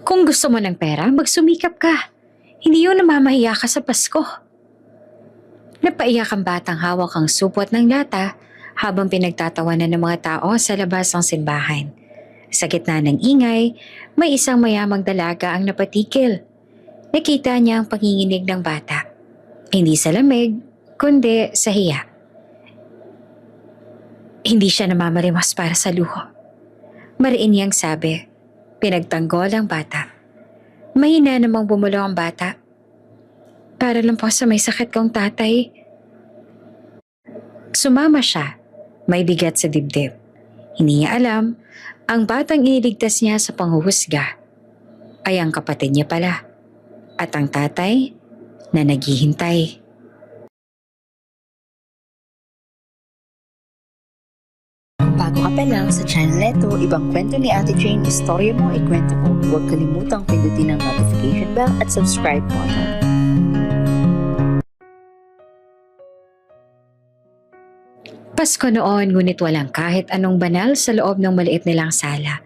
Kung gusto mo ng pera, magsumikap ka. Hindi yun namamahiya ka sa Pasko. Napaiyak ang batang hawak ang supot ng lata habang pinagtatawanan ng mga tao sa labas ng simbahan. Sa gitna ng ingay, may isang mayamang dalaga ang napatikil. Nakita niya ang panginginig ng bata. Hindi sa lamig, kundi sa hiya. Hindi siya namamarimas para sa luho. Mariin niyang sabi, pinagtanggol ang bata. Mahina namang bumulong ang bata. Para lang po sa may sakit kong tatay. Sumama siya, may bigat sa dibdib. Hindi niya alam, ang batang iniligtas niya sa panghuhusga ay ang kapatid niya pala at ang tatay na naghihintay. Kung bago ka pa lang sa channel neto, ibang kwento ni Ate Jane, istorya mo, ikwento ko. Huwag kalimutang pindutin ang notification bell at subscribe button. Pasko noon ngunit walang kahit anong banal sa loob ng maliit nilang sala.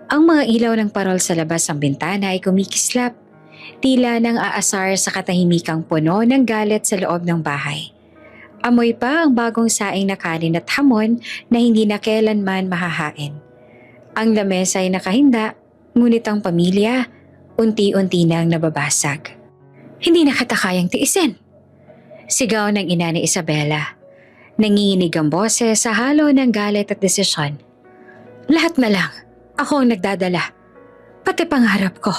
Ang mga ilaw ng parol sa labas ng bintana ay kumikislap. Tila nang aasar sa katahimikang puno ng galit sa loob ng bahay. Amoy pa ang bagong saing na kanin at hamon na hindi na kailanman mahahain. Ang lamesa ay nakahinda, ngunit ang pamilya unti-unti nang nababasag. Hindi na katakayang tiisin. Sigaw ng ina ni Isabela. Nanginginig ang boses sa halo ng galit at desisyon. Lahat na lang, ako ang nagdadala. Pati pangarap ko.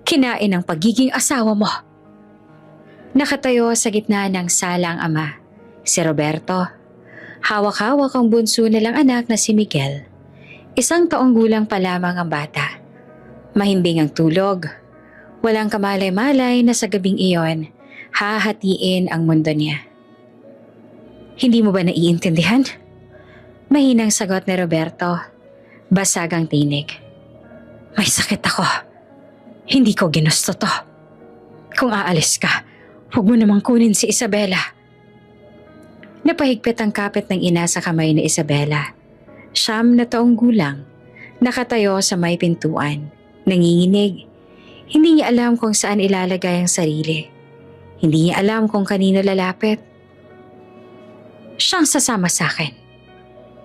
Kinain ang pagiging asawa mo. Nakatayo sa gitna ng sala ang ama, si Roberto. Hawak-hawak ang bunso nilang anak na si Miguel. 1 taong gulang pa lamang ang bata. Mahimbing ang tulog. Walang kamalay-malay na sa gabing iyon, hahatiin ang mundo niya. Hindi mo ba naiintindihan? Mahinang sagot ni Roberto. Basag ang tinig. May sakit ako. Hindi ko ginusto to. Kung aalis ka, huwag mo namang kunin si Isabela. Napahigpit ang kapit ng ina sa kamay ni Isabela. 9 na taong gulang, nakatayo sa may pintuan, nanginginig. Hindi niya alam kung saan ilalagay ang sarili. Hindi niya alam kung kanino lalapit. Siyang sasama sa akin.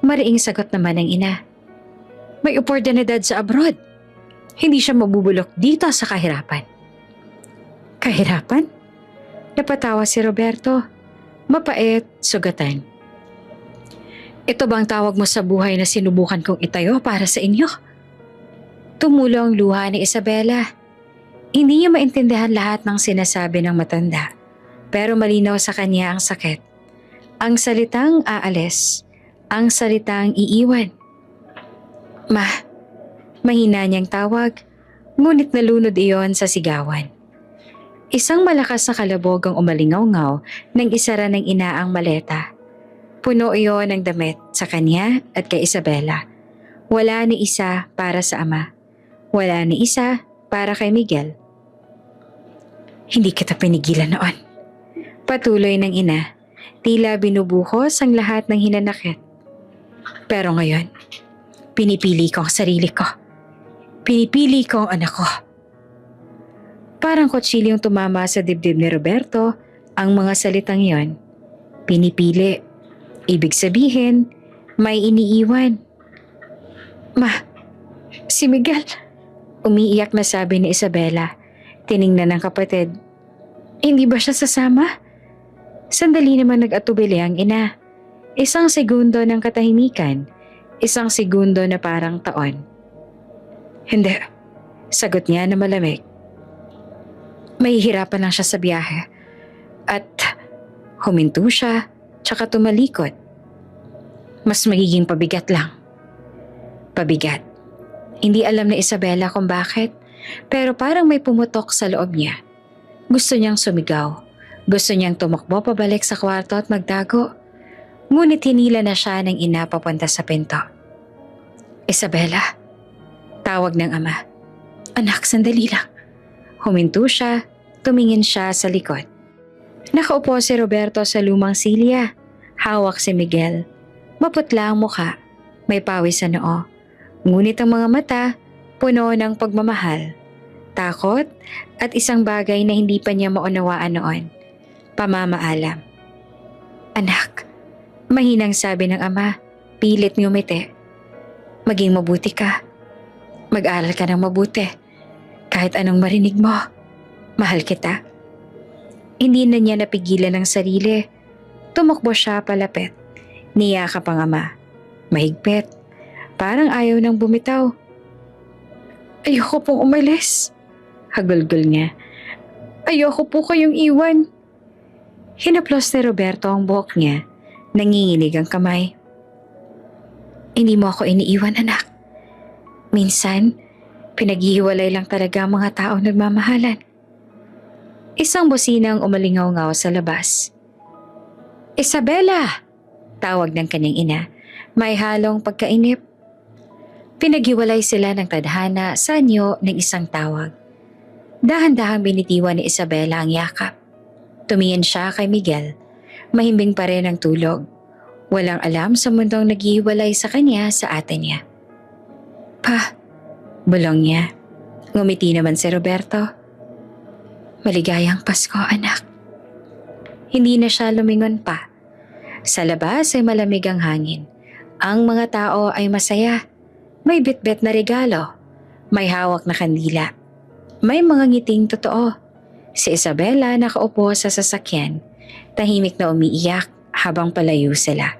Mariing sagot naman ng ina. May oportunidad sa abroad. Hindi siya mabubulok dito sa kahirapan. Kahirapan? Napatawa si Roberto. Mapait, sugatan. Ito bang tawag mo sa buhay na sinubukan kong itayo para sa inyo? Tumulo ang luha ni Isabela. Hindi niya maintindihan lahat ng sinasabi ng matanda. Pero malinaw sa kanya ang sakit. Ang salitang aalis, ang salitang iiwan. Mahina niyang tawag, ngunit nalunod iyon sa sigawan. Isang malakas na kalabog ang umalingaw-ngaw nang isara ng ina ang maleta. Puno iyon ng damit sa kanya at kay Isabela. Wala ni isa para sa ama. Wala ni isa para kay Miguel. Hindi kita pinigilan noon. Patuloy ng ina. Tila binubuhos ang lahat ng hinanakit. Pero ngayon, pinipili ko ang sarili ko. Pinipili ko ang anak ko. Parang kutsilyong tumama sa dibdib ni Roberto ang mga salitang iyon. Pinipili. Ibig sabihin, may iniiwan. Si Miguel. Umiiyak na sabi ni Isabela. Tiningnan ng kapatid. Hindi ba siya sasama? Sandali naman nag-atubili ang ina. 1 segundo ng katahimikan. 1 segundo na parang taon. Hindi. Sagot niya na malamig. Mahihirapan lang siya sa biyahe. At huminto siya, tsaka tumalikod. Mas magiging pabigat lang. Pabigat. Hindi alam ni Isabela kung bakit, pero parang may pumutok sa loob niya. Gusto niyang sumigaw. Gusto niyang tumakbo pabalik sa kwarto at magtago. Ngunit hinila na siya ng ina papunta sa pinto. Isabela, tawag ng ama. Anak, sandali lang. Huminto siya, tumingin siya sa likod. Nakaupo si Roberto sa lumang silya. Hawak si Miguel. Maputla ang mukha, may pawis sa noo. Ngunit ang mga mata, Puno ng pagmamahal, takot, at isang bagay na hindi pa niya maunawaan noon, pamamaalam. Anak, mahinang sabi ng ama, pilit ngumiti. Maging mabuti ka. Mag-aral ka ng mabuti. Kahit anong marinig mo, mahal kita. Hindi na niya napigilan ang sarili. Tumakbo siya palapit. Niyakap ang ama. Mahigpit. Parang ayaw nang bumitaw. Ayoko pong umalis. Hagulgol niya. Ayoko po kayong iwan. Hinaplos ni Roberto ang buhok niya. Nanginginig ang kamay. Hindi mo ako iniiwan, anak. Minsan, pinaghihiwalay lang talaga ang mga taong nagmamahalan. Isang businang umalingaw-ngaw sa labas. Isabela! Tawag ng kanyang ina. May halong pagkainip. Pinaghiwalay sila ng tadhana sa anyo ng isang tawag. Dahan-dahang binitiwan ni Isabela ang yakap. Tumingin siya kay Miguel. Mahimbing pa rin ang tulog. Walang alam sa mundong naghihiwalay sa kanya sa ate niya. Pa, bulong niya. Ngumiti naman si Roberto. Maligayang Pasko, anak. Hindi na siya lumingon pa. Sa labas ay malamig ang hangin. Ang mga tao ay masaya. May bitbit na regalo. May hawak na kandila. May mga ngiting totoo. Si Isabela nakaupo sa sasakyan. Tahimik na umiiyak habang palayo sila.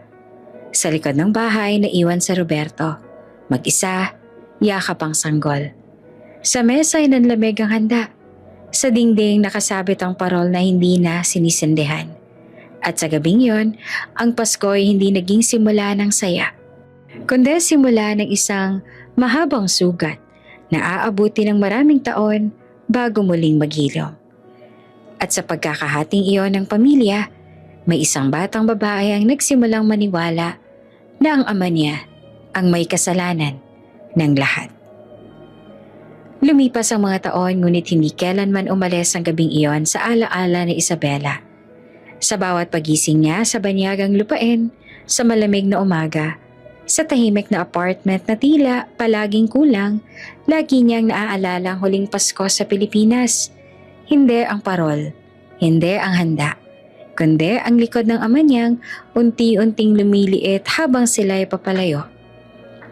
Sa likod ng bahay naiwan si Roberto. Mag-isa, yakap ang sanggol. Sa mesa ay nanlamig ang handa. Sa dingding nakasabit ang parol na hindi na sinisindihan. At sa gabing yon, ang Pasko ay hindi naging simula ng saya, kundi simula ng isang mahabang sugat na aabuti ng maraming taon bago muling maghilom. At sa pagkakahating iyon ng pamilya, may isang batang babae ang nagsimulang maniwala na ang ama niya ang may kasalanan ng lahat. Lumipas ang mga taon ngunit hindi kailanman umalis ang gabing iyon sa alaala ni Isabela. Sa bawat pagising niya sa banyagang lupain, sa malamig na umaga, sa tahimik na apartment na tila palaging kulang, lagi niyang naaalala ang huling Pasko sa Pilipinas. Hindi ang parol, hindi ang handa, kundi ang likod ng ama niyang unti-unting lumiliit habang sila'y papalayo.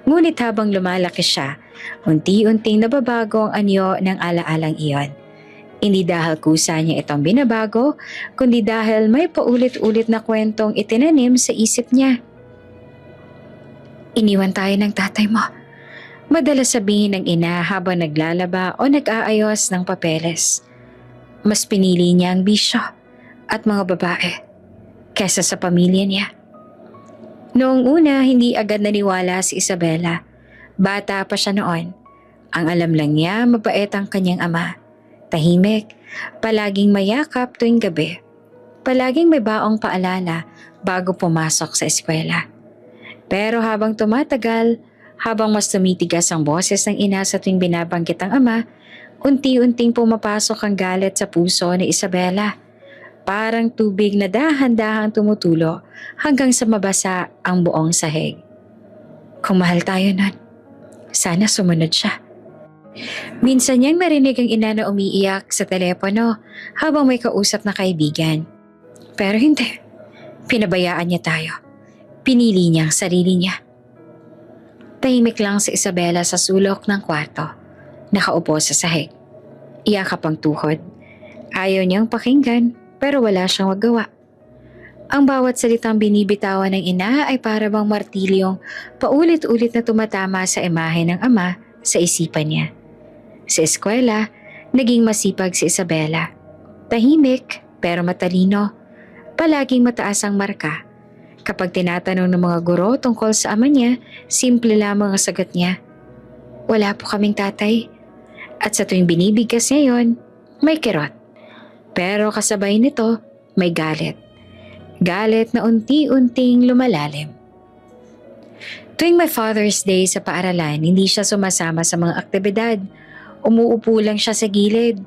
Ngunit habang lumalaki siya, unti-unting nababago ang anyo ng alaalang iyon. Hindi dahil kusa niya itong binabago, kundi dahil may paulit-ulit na kwentong itinanim sa isip niya. Iniwan tayo ng tatay mo. Madalas sabihin ng ina habang naglalaba o nag-aayos ng papeles. Mas pinili niya ang bisyo at mga babae kesa sa pamilya niya. Noong una, hindi agad naniwala si Isabela. Bata pa siya noon. Ang alam lang niya, mabait ang kanyang ama. Tahimik, palaging mayakap tuwing gabi. Palaging may baong paalala bago pumasok sa eskwela. Pero habang tumatagal, habang mas tumitigas ang boses ng ina sa tuwing binabanggit ang ama, unti-unting pumapasok ang galit sa puso ni Isabela. Parang tubig na dahan-dahang tumutulo hanggang sa mabasa ang buong sahig. Kung mahal tayo nun, sana sumunod siya. Minsan niyang narinig ang ina na umiiyak sa telepono habang may kausap na kaibigan. Pero hindi, pinabayaan niya tayo. Pinili niya ang sarili niya. Tahimik lang si Isabela sa sulok ng kwarto. Nakaupo sa sahig. Iyakap ang tuhod. Ayaw niyang pakinggan pero wala siyang magawa. Ang bawat salitang binibitawan ng ina ay para bang martilyong paulit-ulit na tumatama sa imahe ng ama sa isipan niya. Sa eskwela, naging masipag si Isabela. Tahimik pero matalino. Palaging mataas ang marka. Kapag tinatanong ng mga guro tungkol sa ama niya, simple lamang ang sagot niya. Wala po kaming tatay. At sa tuwing binibigkas niya yon, may kirot. Pero kasabay nito, may galit. Galit na unti-unting lumalalim. Tuwing may Father's Day sa paaralan, hindi siya sumasama sa mga aktibidad. Umuupo lang siya sa gilid.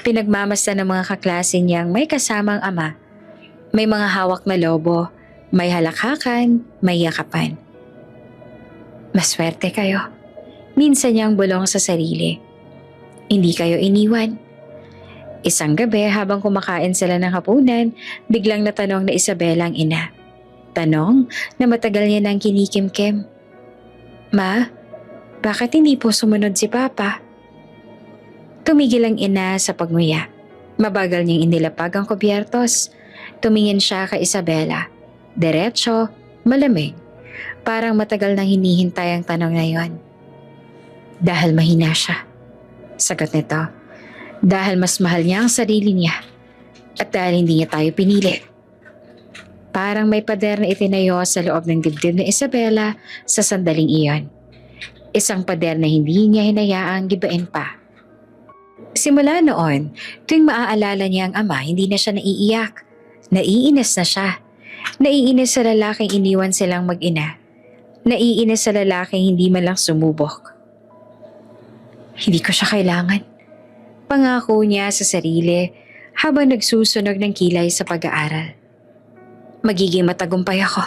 Pinagmamasdan ng mga kaklase niyang may kasamang ama. May mga hawak na lobo, may halakhakan, may yakapan. Maswerte kayo. Minsan niyang bulong sa sarili, hindi kayo iniwan. Isang gabi habang kumakain sila ng hapunan, biglang natanong na Isabela ang ina. Tanong na matagal niya nang kinikimkim. Ma, bakit hindi po sumunod si Papa? Tumigil ang ina sa pagnguya. Mabagal niyang inilapag ang kubyertos. Tumingin siya kay Isabela. Diretso, malamig. Parang matagal nang hinihintay ang tanong na yon. Dahil mahina siya. Sagot nito. Dahil mas mahal niya ang sarili niya. At dahil hindi niya tayo pinili. Parang may pader na itinayo sa loob ng dibdib ni Isabela sa sandaling iyon. Isang pader na hindi niya hinayaang gibain pa. Simula noon, tuwing maaalala niya ang ama, hindi na siya naiiyak. Naiinis na siya. Naiinis sa lalaking iniwan silang mag-ina. Naiinis sa lalaking hindi man lang sumubok. Hindi ko siya kailangan. Pangako niya sa sarili habang nagsusunog ng kilay sa pag-aaral. Magiging matagumpay ako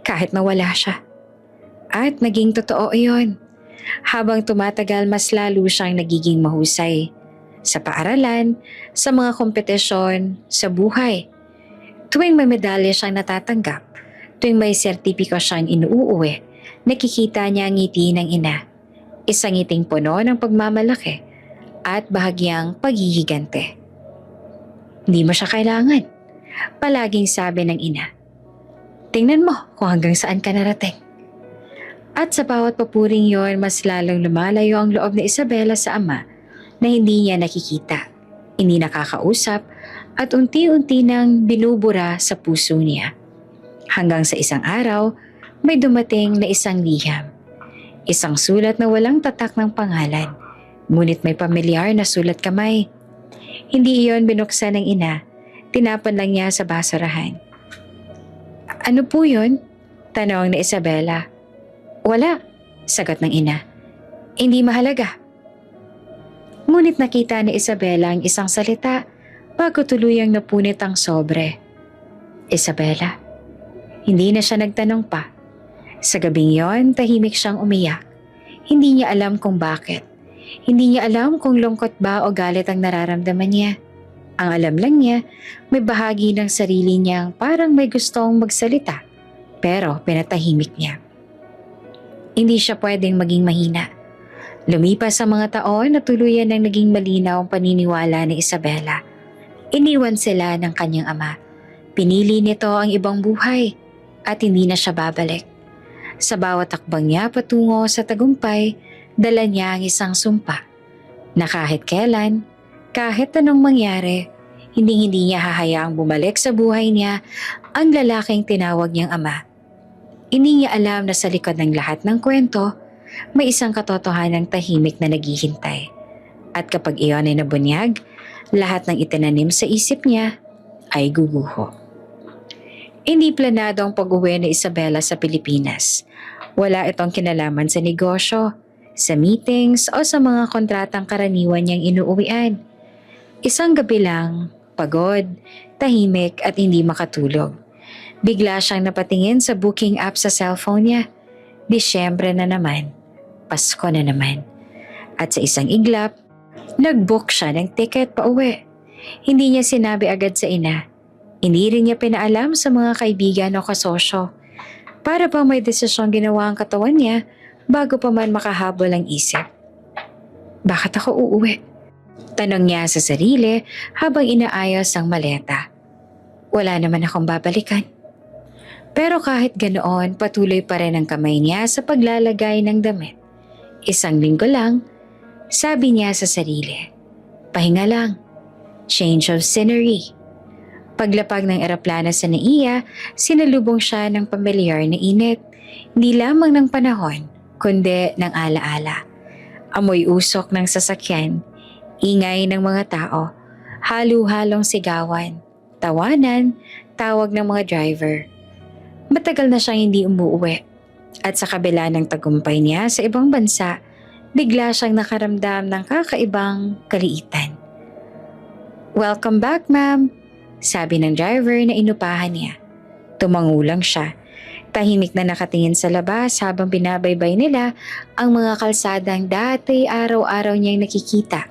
kahit nawala siya. At naging totoo iyon. Habang tumatagal, mas lalo siyang nagiging mahusay. Sa paaralan, sa mga kompetisyon, sa buhay. Tuwing may medalya siyang natatanggap, tuwing may sertipiko siyang inuuwi, nakikita niya ang ngiti ng ina. Isang ngiting puno ng pagmamalaki at bahagyang paghihigante. Hindi mo siya kailangan. Palaging sabi ng ina. Tingnan mo kung hanggang saan ka narating. At sa bawat papuring yon, mas lalong lumalayo ang loob ni Isabela sa ama na hindi niya nakikita, hindi nakakausap at unti-unti nang binubura sa puso niya. Hanggang sa isang araw, may dumating na isang liham. Isang sulat na walang tatak ng pangalan, ngunit may pamilyar na sulat kamay. Hindi iyon binuksan ng ina, tinapon lang niya sa basurahan. Ano po yun? Tanong ni Isabela. Wala, sagot ng ina. Hindi mahalaga. Ngunit nakita ni Isabela ang isang salita bago tuluyang napunit ang sobre. Isabela. Hindi na siya nagtanong pa. Sa gabing yon, tahimik siyang umiyak. Hindi niya alam kung bakit. Hindi niya alam kung lungkot ba o galit ang nararamdaman niya. Ang alam lang niya, may bahagi ng sarili niyang parang may gustong magsalita, pero pinatahimik niya. Hindi siya pwedeng maging mahina. Lumipas ang mga taon na tuluyan ng naging malinaw ang paniniwala ni Isabela. Iniwan sila ng kanyang ama. Pinili nito ang ibang buhay at hindi na siya babalik. Sa bawat takbang niya patungo sa tagumpay, dala niya ang isang sumpa na kahit kailan, kahit anong mangyari, hindi niya hahayaang bumalik sa buhay niya ang lalaking tinawag niyang ama. Hindi niya alam na sa likod ng lahat ng kwento, may isang katotohanang tahimik na naghihintay. At kapag iyon ay nabunyag, lahat ng itinanim sa isip niya ay guguho. Hindi planado ang pag-uwi ni Isabela sa Pilipinas. Wala itong kinalaman sa negosyo, sa meetings o sa mga kontratang karaniwan niyang inuuwian. Isang gabi lang, pagod, tahimik at hindi makatulog. Bigla siyang napatingin sa booking app sa cellphone niya. Disyembre na naman. Pasko na naman. At sa isang iglap, nag-book siya ng ticket pa uwi. Hindi niya sinabi agad sa ina. Hindi rin niya pinaalam sa mga kaibigan o kasosyo. Para pa may desisyong ginawa ang katawan niya bago pa man makahabol ang isip. Bakit ako uuwi? Tanong niya sa sarili habang inaayos ang maleta. Wala naman akong babalikan. Pero kahit ganoon, patuloy pa rin ang kamay niya sa paglalagay ng damit. Isang linggo lang, sabi niya sa sarili, pahinga lang, change of scenery. Paglapag ng eroplano sa NAIA, sinalubong siya ng pamilyar na init, hindi lamang ng panahon, kundi ng alaala. Amoy usok ng sasakyan, ingay ng mga tao, halo-halong sigawan, tawanan, tawag ng mga driver. Matagal na siyang hindi umuuwi at sa kabila ng tagumpay niya sa ibang bansa, bigla siyang nakaramdam ng kakaibang kaliitan. Welcome back, ma'am, sabi ng driver na inupahan niya. Tumangulang siya. Tahimik na nakatingin sa labas habang binabaybay nila ang mga kalsadang dati araw-araw niyang nakikita.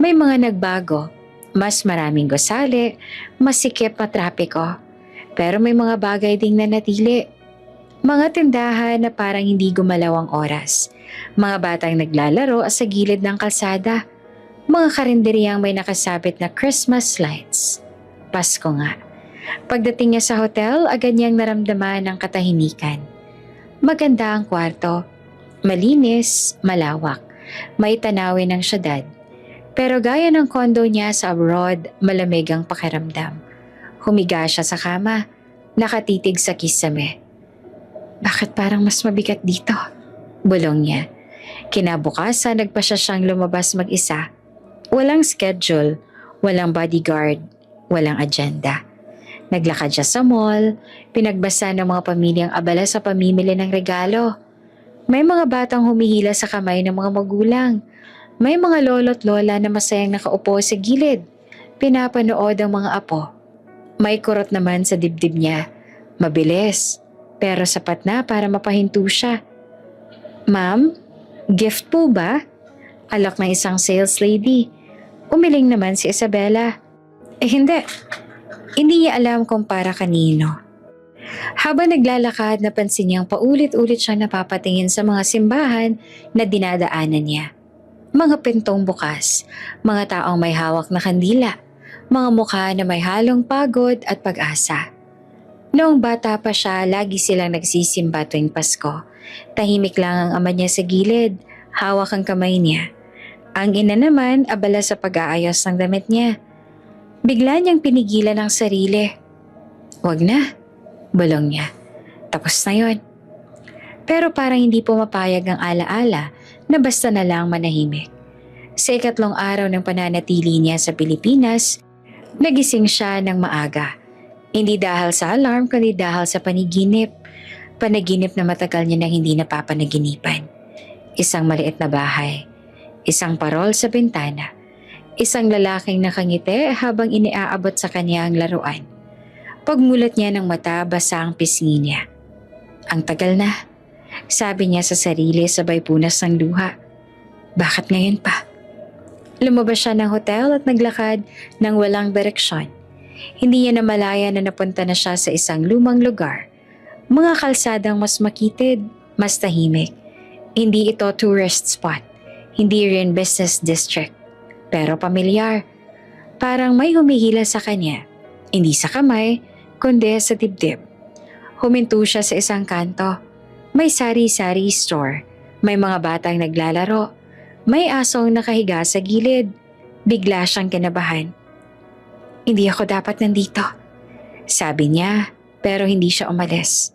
May mga nagbago, mas maraming gusali, mas sikip na trapiko. Pero may mga bagay ding nanatili. Mga tindahan na parang hindi gumalaw ang oras. Mga batang naglalaro sa gilid ng kalsada. Mga karinderyang may nakasabit na Christmas lights. Pasko nga. Pagdating niya sa hotel, agad niyang naramdaman ang katahimikan. Maganda ang kwarto. Malinis, malawak. May tanawin ng syudad. Pero gaya ng kondo niya sa abroad, malamig ang pakiramdam. Humiga siya sa kama, nakatitig sa kisame. Bakit parang mas mabigat dito? Bulong niya. Kinabukasan, nagpa siyang lumabas mag-isa. Walang schedule, walang bodyguard, walang agenda. Naglakad siya sa mall, pinagbasa ng mga pamilyang abala sa pamimili ng regalo. May mga batang humihila sa kamay ng mga magulang. May mga lolo't lola na masayang nakaupo sa gilid. Pinapanood ang mga apo. May kurot naman sa dibdib niya. Mabilis, pero sapat na para mapahinto siya. Ma'am, gift po ba? Alok ng isang sales lady. Umiling naman si Isabela. Hindi. Hindi niya alam kung para kanino. Habang naglalakad, napansin niyang paulit-ulit siyang napapatingin sa mga simbahan na dinadaanan niya. Mga pintong bukas, mga taong may hawak na kandila, mga mukha na may halong pagod at pag-asa. Noong bata pa siya, lagi silang nagsisimba tuwing Pasko. Tahimik lang ang ama niya sa gilid, hawak ang kamay niya. Ang ina naman, abala sa pag-aayos ng damit niya. Bigla niyang pinigilan ang sarili. Wag na, bulong niya. Tapos na yon. Pero parang hindi pumapayag ang alaala na basta na lang manahimik. Sa ikatlong araw ng pananatili niya sa Pilipinas, nagising siya ng maaga. Hindi dahil sa alarm kundi dahil sa panaginip. Panaginip na matagal niya nang hindi napapanaginipan. Isang maliit na bahay. Isang parol sa bintana. Isang lalaking nakangiti habang iniaabot sa kanya ang laruan. Pagmulat niya ng mata, basa ang pisngi niya. Ang tagal na, sabi niya sa sarili sabay punas ng luha. Bakit ngayon pa? Lumabas siya ng hotel at naglakad ng walang direksyon. Hindi niya namalaya na napunta na siya sa isang lumang lugar. Mga kalsadang mas makitid, mas tahimik. Hindi ito tourist spot. Hindi rin business district. Pero pamilyar. Parang may humihila sa kanya. Hindi sa kamay, kundi sa dibdib. Huminto siya sa isang kanto. May sari-sari store. May mga batang naglalaro. May asong nakahiga sa gilid. Bigla siyang kinabahan. Hindi ako dapat nandito. Sabi niya, pero hindi siya umalis.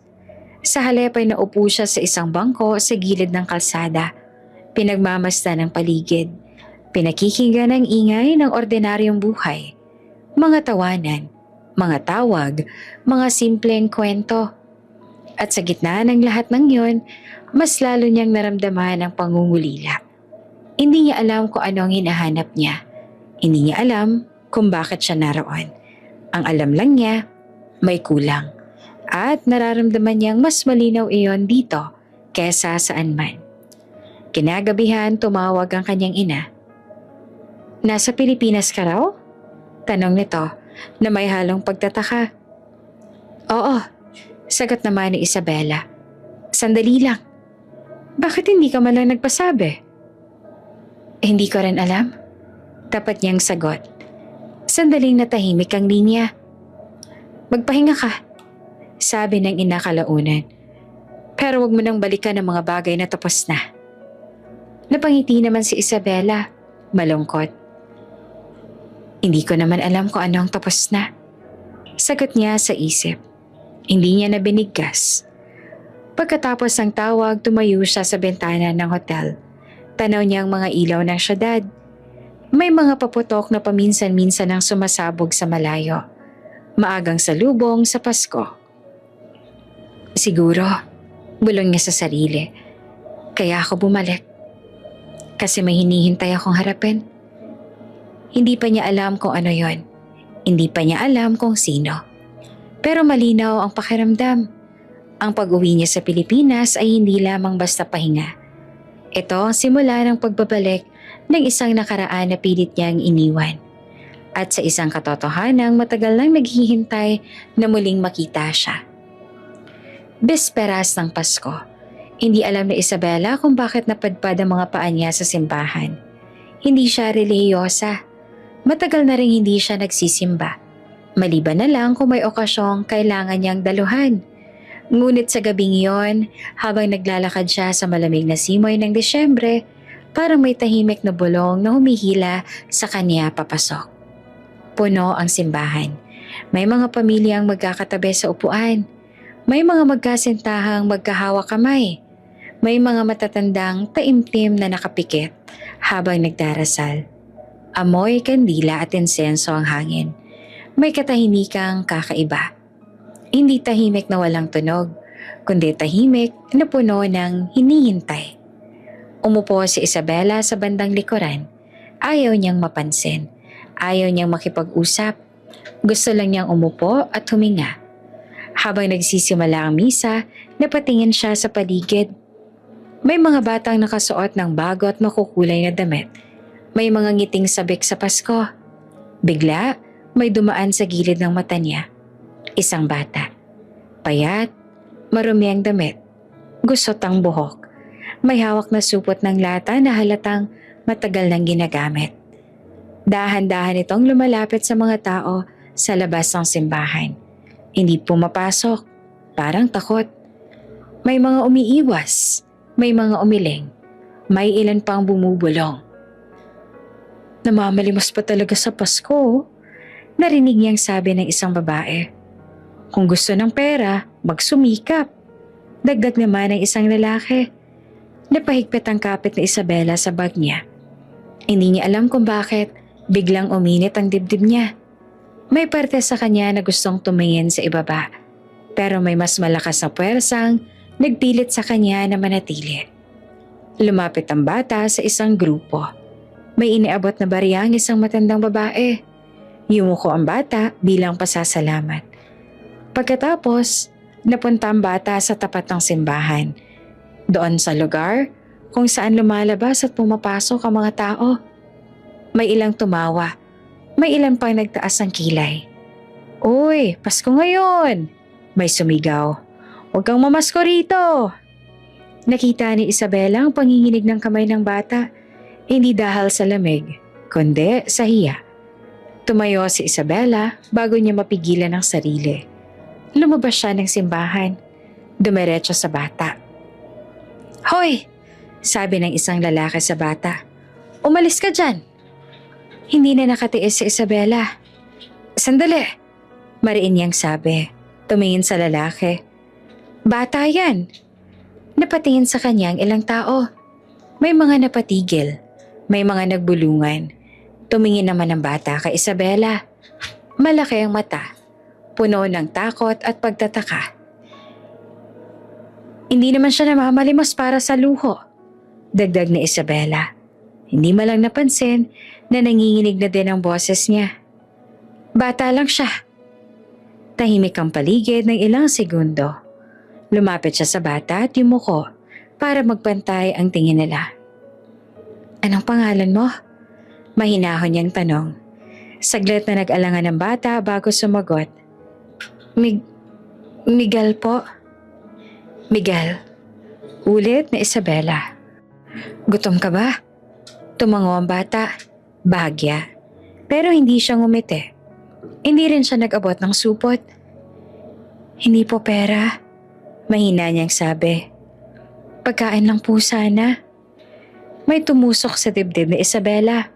Sa halip ay naupo siya sa isang bangko sa gilid ng kalsada. Pinagmamasdan ng paligid. Pinakikinggan ang ingay ng ordinaryong buhay. Mga tawanan, mga tawag, mga simpleng kwento. At sa gitna ng lahat ng yon, mas lalo niyang naramdaman ang pangungulila. Hindi niya alam kung ano ang hinahanap niya. Hindi niya alam kung bakit siya naroon. Ang alam lang niya, may kulang. At nararamdaman niyang mas malinaw iyon dito kesa saan man. Kinagabihan, tumawag ang kanyang ina. Nasa Pilipinas ka raw? Tanong nito na may halong pagtataka. Oo, sagot naman ni Isabela. Sandali lang. Bakit hindi ka man lang nagpasabi? Hindi ko rin alam. Tapat niyang sagot. Sandaling natahimik ang linya. Magpahinga ka, sabi ng ina kalaunan. Pero wag mo nang balikan ang mga bagay na tapos na. Napangiti naman si Isabela, malungkot. Hindi ko naman alam kung ano ang tapos na. Sagot niya sa isip. Hindi niya na binigkas. Pagkatapos ng tawag, tumayo siya sa bintana ng hotel. Tanaw niya ang mga ilaw ng syudad. May mga paputok na paminsan-minsan ang sumasabog sa malayo. Maagang salubong sa Pasko. Siguro, bulong niya sa sarili. Kaya ako bumalik. Kasi may hinihintay akong harapin. Hindi pa niya alam kung ano yon. Hindi pa niya alam kung sino. Pero malinaw ang pakiramdam. Ang pag-uwi niya sa Pilipinas ay hindi lamang basta pahinga. Ito ang simula ng pagbabalik ng isang nakaraan na pilit niyang iniwan. At sa isang katotohanang matagal nang naghihintay na muling makita siya. Bisperas ng Pasko. Hindi alam ni Isabela kung bakit napadpad ang mga paa niya sa simbahan. Hindi siya relihiyosa. Matagal na rin hindi siya nagsisimba. Maliban na lang kung may okasyong kailangan niyang daluhan. Ngunit sa gabing iyon, habang naglalakad siya sa malamig na simoy ng Disyembre, parang may tahimik na bulong na humihila sa kanya papasok. Puno ang simbahan. May mga pamilyang magkakatabi sa upuan. May mga magkasintahang magkahawak kamay. May mga matatandang taimtim na nakapikit habang nagdarasal. Amoy, kandila at insenso ang hangin. May katahimikang kakaiba. Hindi tahimik na walang tunog, kundi tahimik na puno ng hinihintay. Umupo si Isabela sa bandang likuran. Ayaw niyang mapansin. Ayaw niyang makipag-usap. Gusto lang niyang umupo at huminga. Habang nagsisimula ang misa, napatingin siya sa paligid. May mga batang nakasuot ng bago at makukulay na damit. May mga ngiting sabik sa Pasko. Bigla, may dumaan sa gilid ng mata niya. Isang bata. Payat, marumi ang damit. Gusot ang buhok. May hawak na supot ng lata na halatang matagal nang ginagamit. Dahan-dahan itong lumalapit sa mga tao sa labas ng simbahan. Hindi pumapasok, parang takot. May mga umiiwas, may mga umiling, may ilan pang bumubulong. Namamalimos pa talaga sa Pasko, narinig niyang sabi ng isang babae. Kung gusto ng pera, magsumikap. Dagdag naman ng isang lalaki. Napahigpit ang kapit ni Isabela sa bag niya. Hindi niya alam kung bakit biglang uminit ang dibdib niya. May parte sa kanya na gustong tumingin sa ibaba, pero may mas malakas na puwersang nagpilit sa kanya na manatili. Lumapit ang bata sa isang grupo. May iniabot na barya ang isang matandang babae. Yumuko ang bata bilang pasasalamat. Pagkatapos, napunta ang bata sa tapat ng simbahan. Doon sa lugar kung saan lumalabas at pumapasok ang mga tao. May ilang tumawa. May ilan pang nagtaas ng kilay. Uy, Pasko ngayon! May sumigaw. Huwag kang mamasko rito! Nakita ni Isabela ang panginginig ng kamay ng bata. Hindi dahil sa lamig, kundi sa hiya. Tumayo si Isabela bago niya mapigilan ang sarili. Lumabas siya ng simbahan. Dumiretso sa bata. Hoy! Sabi ng isang lalaki sa bata. Umalis ka dyan! Hindi na nakatiis si Isabela. Sandali! Mariin niyang sabi. Tumingin sa lalaki. Bata yan! Napatingin sa kanyang ilang tao. May mga napatigil. May mga nagbulungan. Tumingin naman ang bata kay Isabela. Malaki ang mata. Puno ng takot at pagtataka. Hindi naman siya namamalimos para sa luho. Dagdag ni Isabela. Hindi malang napansin na nanginginig na din ang boses niya. Bata lang siya. Tahimik ang paligid ng ilang segundo. Lumapit siya sa bata at yumuko para magpantay ang tingin nila. Anong pangalan mo? Mahinahon niyang tanong. Saglit na nag-alangan ng bata bago sumagot. Miguel po. Miguel. Ulit na Isabela. Gutom ka ba? Tumango ang bata. Bahagya. Pero hindi siya ngumiti. Hindi rin siya nag-abot ng supot. Hindi po pera. Mahina niyang sabi. Pagkain lang po sana. May tumusok sa dibdib ni Isabela.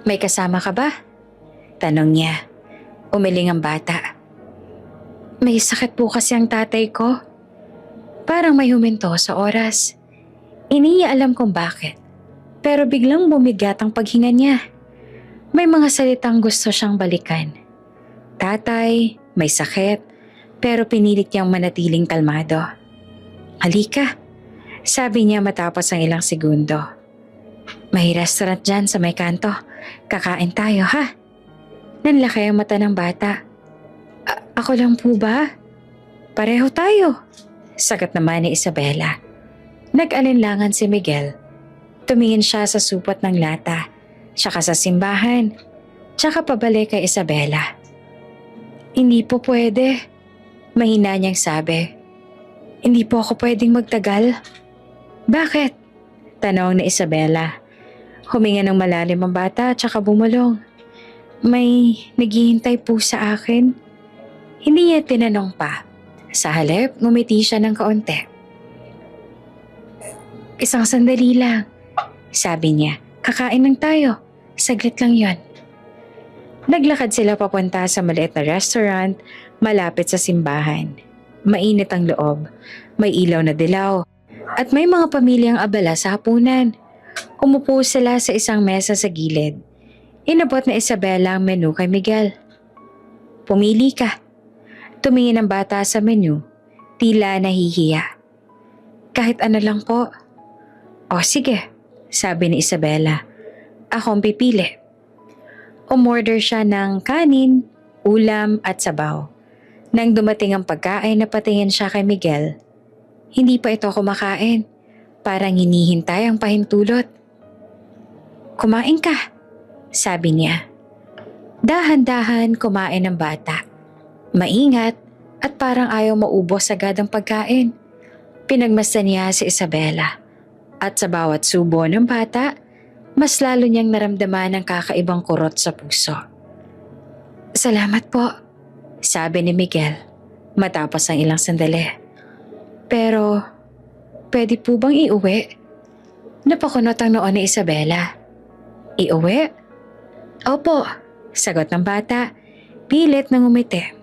May kasama ka ba? Tanong niya. Umiling ang bata. May sakit po kasi ang tatay ko. Parang may huminto sa oras. Hindi niya alam kung bakit. Pero biglang bumigat ang paghinga niya. May mga salitang gusto siyang balikan. Tatay, may sakit, pero pinilit niyang manatiling kalmado. Halika, sabi niya matapos ang ilang segundo. May restaurant dyan sa may kanto. Kakain tayo ha? Nanlaki ang mata ng bata. Ako lang po ba? Pareho tayo, sagot naman ni Isabela. Nag-alinlangan si Miguel. Tumingin siya sa supot ng lata, tsaka sa simbahan, tsaka pabalik kay Isabela. Hindi po pwede, mahina niyang sabi. Hindi po ako pwedeng magtagal. Bakit? Tanong ni Isabela. Huminga ng malalim ang bata tsaka bumulong. May naghihintay po sa akin. Hindi niya tinanong pa. Sa halip, ngumiti siya ng kaunti. Isang sandali lang, sabi niya. Kakain lang tayo. Saglit lang yon. Naglakad sila papunta sa maliit na restaurant malapit sa simbahan. Mainit ang loob, may ilaw na dilaw, at may mga pamilyang abala sa hapunan. Umupo sila sa isang mesa sa gilid. Inabot na Isabela ang menu kay Miguel. Pumili ka. Tumingin ang bata sa menu, tila nahihiya. Kahit ano lang po. O sige, sabi ni Isabela. Akong pipili. Umorder siya ng kanin, ulam at sabaw. Nang dumating ang pagkain, napatingin siya kay Miguel. Hindi pa ito kumakain. Parang hinihintay ang pahintulot. Kumain ka, sabi niya. Dahan-dahan kumain ang bata. Maingat at parang ayaw maubos agad ang pagkain. Pinagmasdan niya si Isabela. At sa bawat subo ng bata, mas lalo niyang naramdaman ang kakaibang kurot sa puso. Salamat po, sabi ni Miguel matapos ang ilang sandali. Pero, pwede po bang iuwi? Napakunot ang noon ni Isabela. Iuwi? Opo, sagot ng bata, pilit na ngumiti.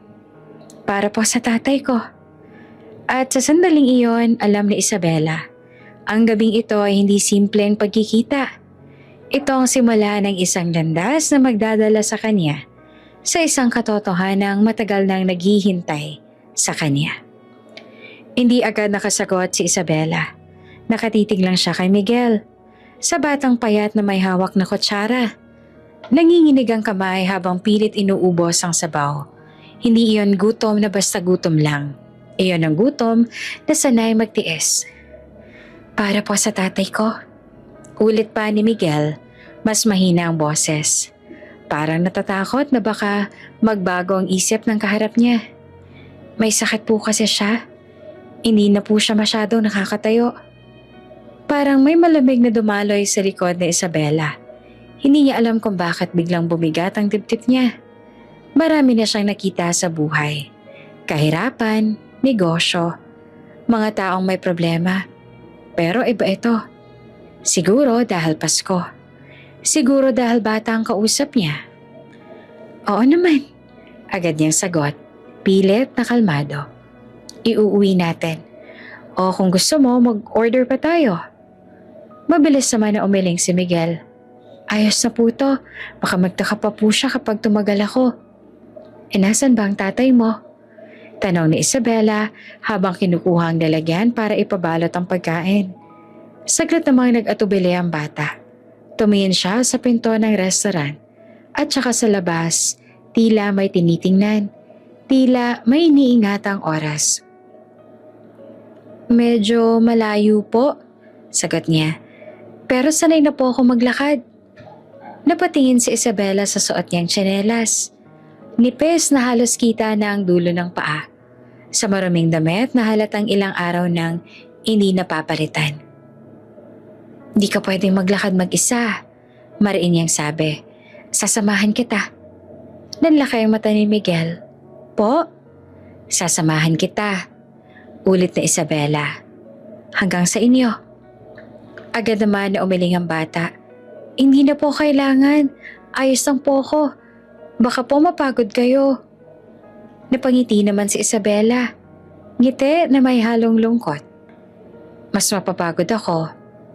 Para po sa tatay ko. At sa sandaling iyon, alam ni Isabela, ang gabing ito ay hindi simpleng pagkikita. Ito ang simula ng isang landas na magdadala sa kanya sa isang katotohanang matagal nang naghihintay sa kanya. Hindi agad nakasagot si Isabela. Nakatitig lang siya kay Miguel, sa batang payat na may hawak na kutsara. Nanginginig ang kamay habang pilit inuubos ang sabaw. Hindi iyon gutom na basta gutom lang. Iyon ang gutom na sanay magtiis. Para po sa tatay ko. Ulit pa ni Miguel, mas mahina ang boses. Parang natatakot na baka magbago ang isip ng kaharap niya. May sakit po kasi siya. Hindi na po siya masyadong nakakatayo. Parang may malamig na dumaloy sa likod ni Isabela. Hindi niya alam kung bakit biglang bumigat ang dibdib niya. Marami na siyang nakita sa buhay. Kahirapan, negosyo, mga taong may problema. Pero iba ito. Siguro dahil Pasko. Siguro dahil bata ang kausap niya. Oo naman, agad niyang sagot, pilit na kalmado. Iuuwi natin. O kung gusto mo, mag-order pa tayo. Mabilis naman na umiling si Miguel. Ayos na po to, baka magtaka pa po siya kapag tumagal ako. Nasan ba ang tatay mo? Tanong ni Isabela habang kinukuha ang lalagyan para ipabalot ang pagkain. Saglit namang nag-atubili ang bata. Tumingin siya sa pinto ng restaurant at saka sa labas, tila may tinitingnan, tila may iniingatang oras. Medyo malayo po, sagot niya. Pero sanay na po ako maglakad. Napatingin si Isabela sa suot niyang tsinelas. Nipis na halos kita na ang dulo ng paa. Sa maruming damit na halatang ilang araw nang hindi napapalitan. Di ka pwedeng maglakad mag-isa, mariin niyang sabi. Sasamahan kita. Nanlaki ang mata ni Miguel. Po? Sasamahan kita. Ulit na Isabela. Hanggang sa inyo. Agad naman na umiling ang bata. Hindi na po kailangan. Ayos lang po ako. Baka po mapagod kayo. Napangiti naman si Isabela. Ngiti na may halong lungkot. Mas mapapagod ako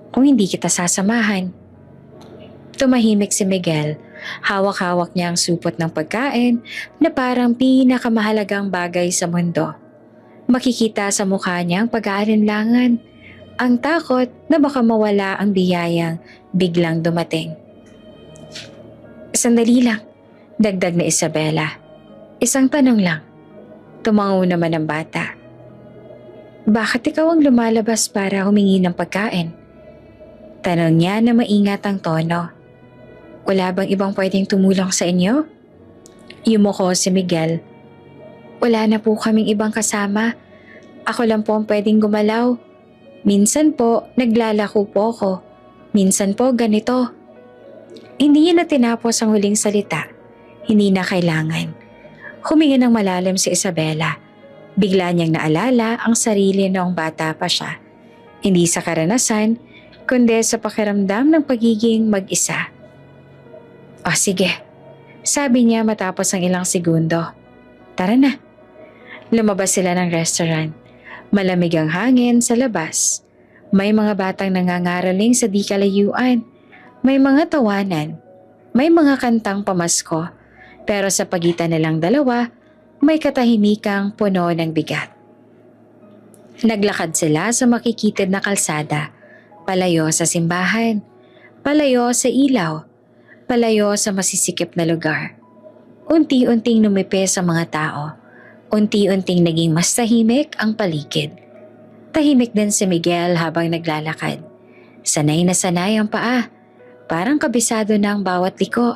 kung hindi kita sasamahan. Tumahimik si Miguel. Hawak-hawak niya ang supot ng pagkain na parang pinakamahalagang bagay sa mundo. Makikita sa mukha niya ang pag-aalinlangan. Ang takot na baka mawala ang biyayang biglang dumating. Sandali lang. Dagdag na Isabela. Isang tanong lang. Tumango naman ang bata. Bakit ikaw ang lumalabas para humingi ng pagkain? Tanong niya na maingat ang tono. Wala bang ibang pwedeng tumulong sa inyo? Yumuko si Miguel. Wala na po kaming ibang kasama. Ako lang po ang pwedeng gumalaw. Minsan po, naglalako po ako. Minsan po, ganito. Hindi niya na tinapos ang huling salita. Hindi na kailangan. Huminga ng malalim si Isabela. Bigla niyang naalala ang sarili noong bata pa siya. Hindi sa karanasan, kundi sa pakiramdam ng pagiging mag-isa. O sige, sabi niya matapos ang ilang segundo. Tara na. Lumabas sila ng restaurant. Malamig ang hangin sa labas. May mga batang nangangaraling sa di kalayuan. May mga tawanan. May mga kantang pamasko. Pero sa pagitan nilang dalawa, may katahimikang puno ng bigat. Naglakad sila sa makikitid na kalsada. Palayo sa simbahan. Palayo sa ilaw. Palayo sa masisikip na lugar. Unti-unting numipis ang mga tao. Unti-unting naging mas tahimik ang paligid. Tahimik din si Miguel habang naglalakad. Sanay na sanay ang paa. Parang kabisado na ang bawat liko.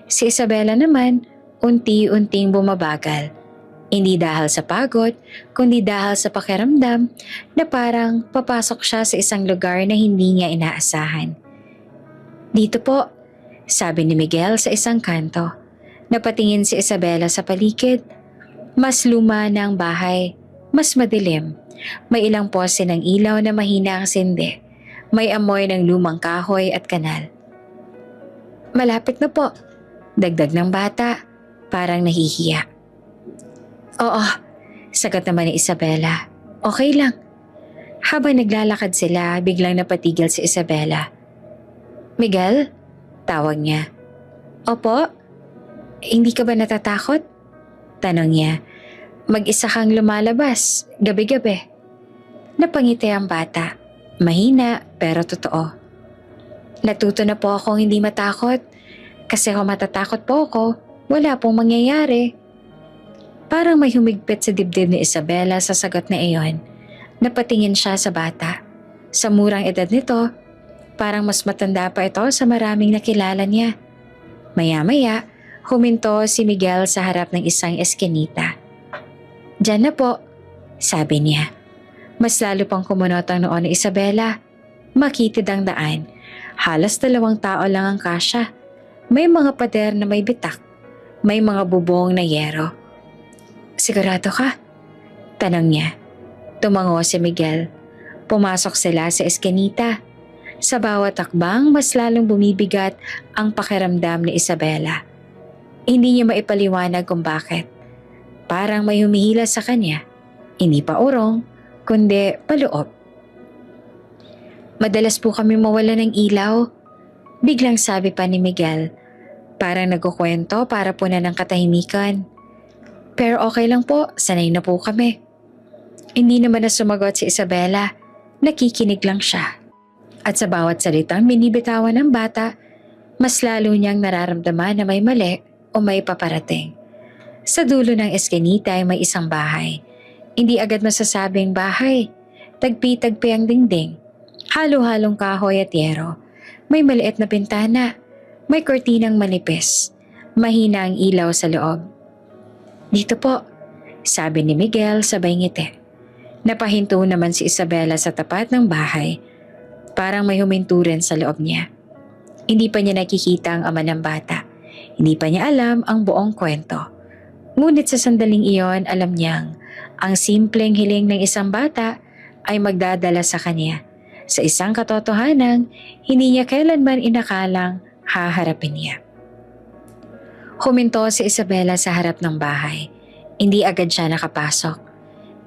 Si Isabela naman, unti-unting bumabagal. Hindi dahil sa pagod, kundi dahil sa pakiramdam na parang papasok siya sa isang lugar na hindi niya inaasahan. Dito po, sabi ni Miguel sa isang kanto. Napatingin si Isabela sa paligid. Mas luma na ang bahay, mas madilim. May ilang pose ng ilaw na mahina ang sindi. May amoy ng lumang kahoy at kanal. Malapit na po, dagdag ng bata, parang nahihiya. Oo, sagot naman ni Isabela. Okay lang. Habang naglalakad sila, biglang napatigil si Isabela. Miguel? Tawag niya. Opo? Hindi ka ba natatakot? Tanong niya. Mag-isa kang lumalabas, gabi-gabi. Napangiti ang bata. Mahina pero totoo. Natuto na po akong hindi matakot. Kasi kung matatakot po ako, wala pong mangyayari. Parang may humigpit sa dibdib ni Isabela sa sagot na iyon. Napatingin siya sa bata. Sa murang edad nito, parang mas matanda pa ito sa maraming nakilala niya. Maya-maya, huminto si Miguel sa harap ng isang eskinita. Diyan na po, sabi niya. Mas lalo pang kumunot ang noon ni Isabela. Makitid ang daan. Halos 2 tao lang ang kasya. May mga pader na may bitak. May mga bubong na yero. Sigurado ka? Tanong niya. Tumango si Miguel. Pumasok sila sa eskinita. Sa bawat takbang, mas lalong bumibigat ang pakiramdam ni Isabela. Hindi niya maipaliwanag kung bakit. Parang may humihila sa kanya. Hindi pa urong, kundi paloob. Madalas po kami mawala ng ilaw. Biglang sabi pa ni Miguel. Parang nagkukwento para punan ng katahimikan. Pero okay lang po, sanay na po kami. Hindi naman na sumagot si Isabela. Nakikinig lang siya. At sa bawat salitang binibitawan ng bata, mas lalo niyang nararamdaman na may mali o may paparating. Sa dulo ng eskinita ay may isang bahay. Hindi agad masasabing bahay. Tagpi-tagpi ang dingding. Halo-halong kahoy at yero. May maliit na bintana. May kortinang manipis. Mahina ang ilaw sa loob. Dito po, sabi ni Miguel sabay ngiti. Napahinto naman si Isabela sa tapat ng bahay. Parang may huminto rin sa loob niya. Hindi pa niya nakikita ang ama ng bata. Hindi pa niya alam ang buong kwento. Ngunit sa sandaling iyon, alam niyang ang simpleng hiling ng isang bata ay magdadala sa kanya sa isang katotohanang hindi niya kailanman inakalang haharapin niya. Huminto si Isabela sa harap ng bahay. Hindi agad siya nakapasok.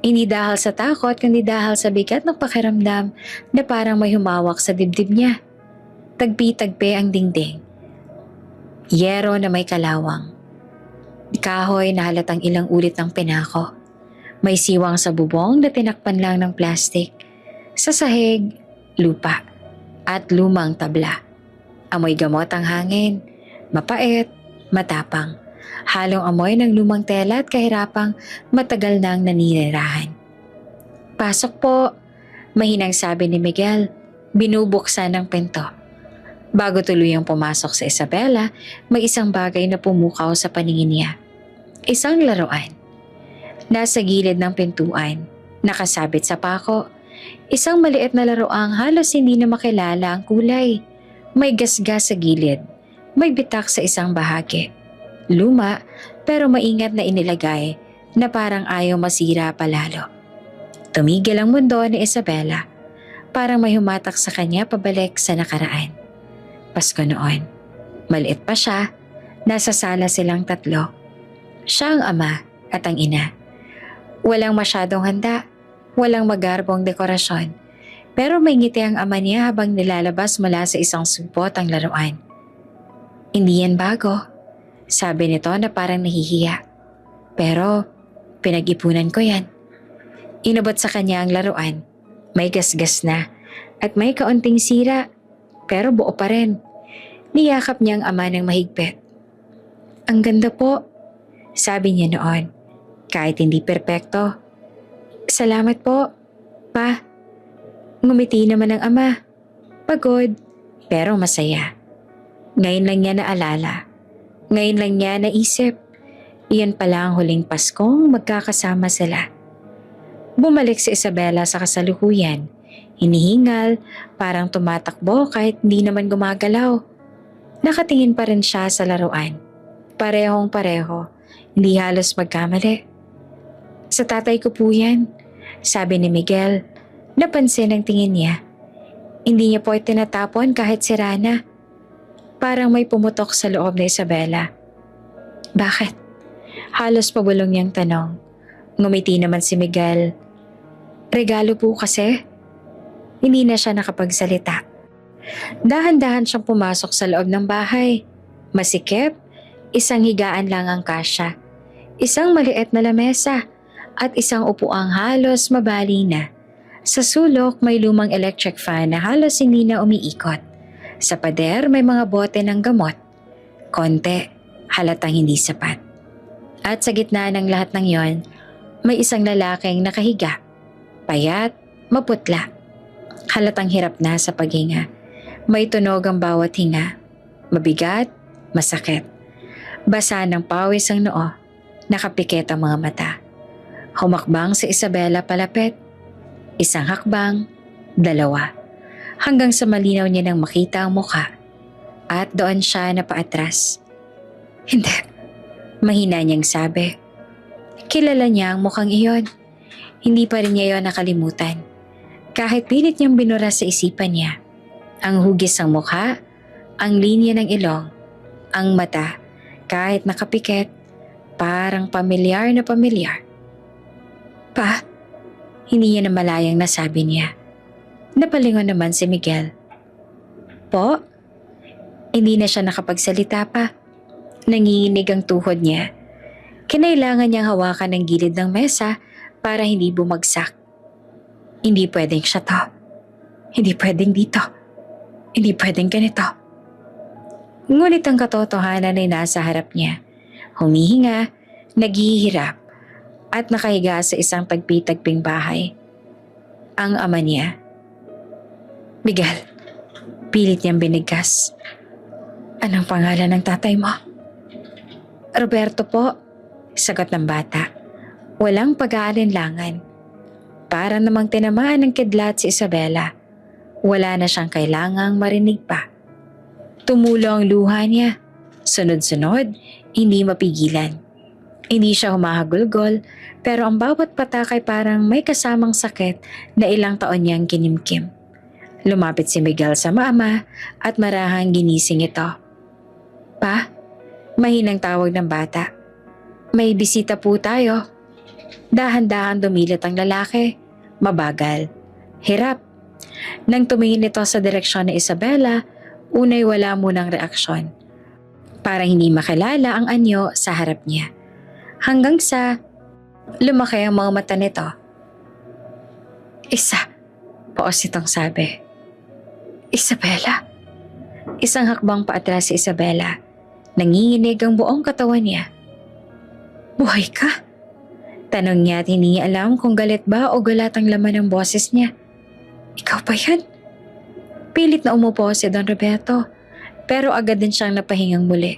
Hindi dahil sa takot kundi dahil sa bigat ng pakiramdam na parang may humawak sa dibdib niya. Tagpi-tagpi ang dingding. Yero na may kalawang. Kahoy na halatang ilang ulit ng pinako. May siwang sa bubong na tinakpan lang ng plastik. Sa sahig, lupa. At lumang tabla. Amoy gamot ang hangin. Mapait, matapang. Halong amoy ng lumang tela at kahirapang matagal nang naninirahan. Pasok po, mahinang sabi ni Miguel. Binubuksan ng pinto. Bago tuluyang pumasok sa Isabela, may isang bagay na pumukaw sa paningin niya. Isang laruan. Nasa gilid ng pintuan, nakasabit sa pako. Isang maliit na laruang halos hindi na makilala ang kulay. May gasgas sa gilid. May bitak sa isang bahagi. Luma pero maingat na inilagay na parang ayaw masira palalo. Tumigil ang mundo ni Isabela. Parang may humatak sa kanya pabalik sa nakaraan. Pasko noon. Maliit pa siya, nasa sala silang tatlo. Siya ang ama at ang ina. Walang masyadong handa, walang magarbong dekorasyon. Pero may ngiti ang ama niya habang nilalabas mula sa isang supot ang laruan. Hindi yan bago, sabi nito na parang nahihiya. Pero pinag-ipunan ko yan. Inabot sa kanya ang laruan. May gasgas na at may kaunting sira. Pero buo pa rin. Niyakap niya ang ama ng mahigpit. Ang ganda po, sabi niya noon, kahit hindi perpekto. Salamat po, pa. Ngumiti naman ang ama. Pagod, pero masaya. Ngayon lang niya naalala. Ngayon lang niya naisip. Iyan pala ang huling Paskong magkakasama sila. Bumalik si Isabela sa kasalukuyan. Hinihingal, parang tumatakbo kahit hindi naman gumagalaw. Nakatingin pa rin siya sa laruan. Parehong pareho, hindi halos magkamali. Sa tatay ko po yan, sabi ni Miguel. Napansin ang tingin niya. Hindi niya po tinatapon kahit sira na. Parang may pumutok sa loob ni Isabela. Bakit? Halos pabulong niyang tanong. Ngumiti naman si Miguel. Regalo po kasi. Hindi na siya nakapagsalita. Dahan-dahan siyang pumasok sa loob ng bahay. Masikip, isang higaan lang ang kasya. Isang maliit na lamesa at isang upuang halos mabali na. Sa sulok may lumang electric fan na halos hindi na umiikot. Sa pader may mga bote ng gamot. Konti, halatang hindi sapat. At sa gitna ng lahat ng yon, may isang lalaking nakahiga. Payat, maputla. Halatang hirap na sa paghinga. May tunog ang bawat hinga. Mabigat, masakit. Basa ng pawis ang noo. Nakapikit ang mga mata. Humakbang si Isabela palapit. Isang hakbang, dalawa. Hanggang sa malinaw niya nang makita ang mukha. At doon siya napaatras. Hindi. Mahina niyang sabi. Kilala niya ang mukhang iyon. Hindi pa rin niya iyon nakalimutan. Kahit pilit niyang binura sa isipan niya. Ang hugis ng mukha, ang linya ng ilong, ang mata, kahit nakapikit, parang pamilyar na pamilyar. Pa, hindi niya namalayang nasabi niya. Napalingon naman si Miguel. Po? Hindi na siya nakapagsalita pa. Nanginginig ang tuhod niya. Kinailangan niyang hawakan ang gilid ng mesa para hindi bumagsak. Hindi pwedeng siya to. Hindi pwedeng dito. Hindi pwedeng ganito. Ngunit ang katotohanan ay nasa harap niya. Humihinga, naghihirap, at nakahiga sa isang tagpi-tagping bahay. Ang ama niya. Miguel, pilit niyang binigkas. Anong pangalan ng tatay mo? Roberto po, sagot ng bata. Walang pag-aalinlangan. Para namang tinamaan ng kidlat si Isabela. Wala na siyang kailangang marinig pa. Tumulo ang luha niya. Sunod-sunod, hindi mapigilan. Hindi siya humahagulgol, pero ang bawat patak ay parang may kasamang sakit na ilang taon niyang kinimkim. Lumapit si Miguel sa mama at marahang ginising ito. Pa, mahinang tawag ng bata. May bisita po tayo. Dahan-dahan dumilit ang lalaki. Mabagal. Hirap. Nang tumingin ito sa direksyon ni Isabela, unay wala munang reaksyon. Parang hindi makilala ang anyo sa harap niya. Hanggang sa lumaki ang mga mata nito. Isa. Paos itong sabi. Isabela. Isang hakbang paatras si Isabela. Nanginginig ang buong katawan niya. Buhay ka? Tanong niya at hindi niya alam kung galit ba o galat ang laman ng boses niya. Ikaw ba yan? Pilit na umupo si Don Roberto, pero agad din siyang napahingang muli.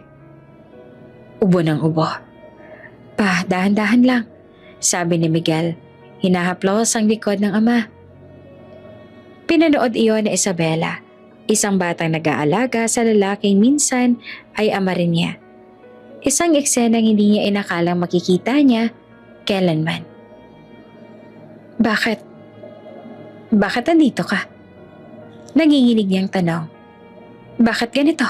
Ubo ng ubo. Pa, dahan-dahan lang, sabi ni Miguel. Hinahaplos ang likod ng ama. Pinanood iyon ni Isabela, isang batang nag-aalaga sa lalaking minsan ay ama rin niya. Isang eksenang hindi niya inakalang makikita niya kailanman. Bakit? Bakit andito ka? Nanginginig niyang tanong. Bakit ganito?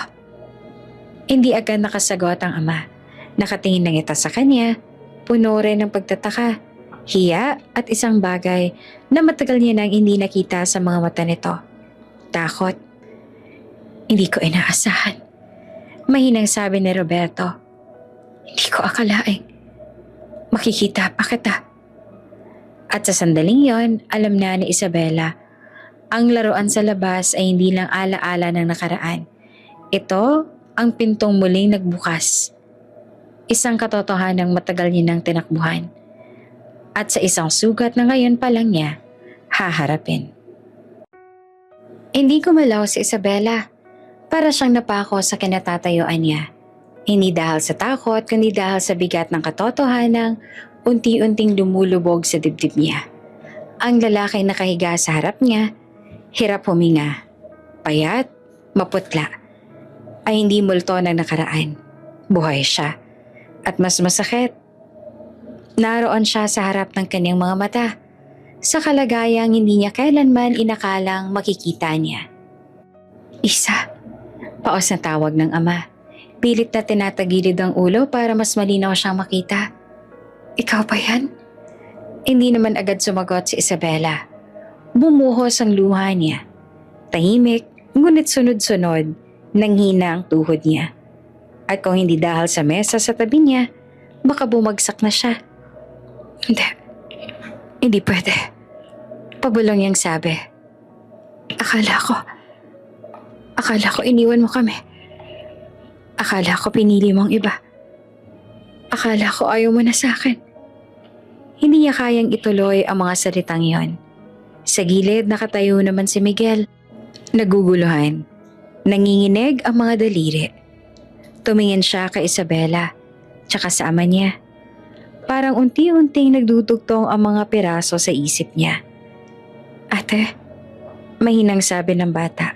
Hindi agad nakasagot ang ama. Nakatingin lang ito sa kanya, puno rin ng pagtataka, hiya at isang bagay na matagal niya nang hindi nakita sa mga mata nito. Takot. Hindi ko inaasahan. Mahinang sabi ni Roberto. Hindi ko akalaing makikita pa kita. At sa sandaling yon, alam na ni Isabela, ang laruan sa labas ay hindi lang alaala ng nakaraan. Ito ang pintong muling nagbukas. Isang katotohanang matagal niya nang tinakbuhan. At sa isang sugat na ngayon pa lang niya haharapin. Hindi gumalaw si Isabela. Para siyang napako sa kinatatayuan niya. Hindi dahil sa takot, kundi dahil sa bigat ng katotohanang unti-unting lumulubog sa dibdib niya. Ang lalaking nakahiga sa harap niya, hirap huminga, payat, maputla, ay hindi multo ng nakaraan. Buhay siya. At mas masakit, naroon siya sa harap ng kanyang mga mata, sa kalagayang hindi niya kailanman inakalang makikita niya. Isa, paos na tawag ng ama. Pilit na tinatagilid ang ulo para mas malinaw siyang makita. Ikaw ba yan? Hindi naman agad sumagot si Isabela. Bumuhos ang luha niya. Tahimik, ngunit sunod-sunod, nanghina ang tuhod niya. At kung hindi dahil sa mesa sa tabi niya, baka bumagsak na siya. Hindi pwede. Pabulong niyang sabi. Akala ko iniwan mo kami. Akala ko pinili mong iba. Akala ko ayaw mo na sa akin. Hindi niya kayang ituloy ang mga salitang yon. Sa gilid nakatayo naman si Miguel. Naguguluhan. Nanginginig ang mga daliri. Tumingin siya kay Isabela, tsaka sa ama niya. Parang unti-unting nagdudugtong ang mga piraso sa isip niya. Ate, mahinang sabi ng bata.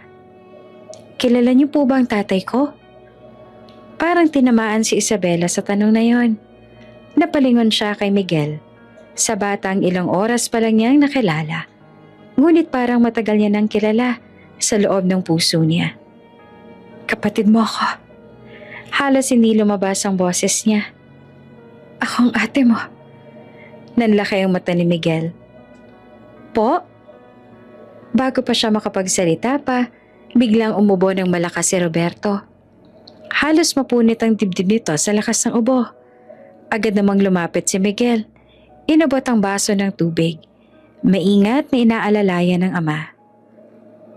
Kilala niyo po ba ang tatay ko? Parang tinamaan si Isabela sa tanong na yon. Napalingon siya kay Miguel. Sa batang ilang oras pa lang niyang nakilala. Ngunit parang matagal niya nang kilala sa loob ng puso niya. Kapatid mo ako. Halos hindi lumabas ang boses niya. Ako ang ate mo. Nanlaki ang mata ni Miguel. Po? Bago pa siya makapagsalita pa, biglang umubo ng malakas si Roberto. Halos mapunit ang dibdib nito sa lakas ng ubo. Agad namang lumapit si Miguel. Inabot ang baso ng tubig. Maingat na inaalalayan ng ama.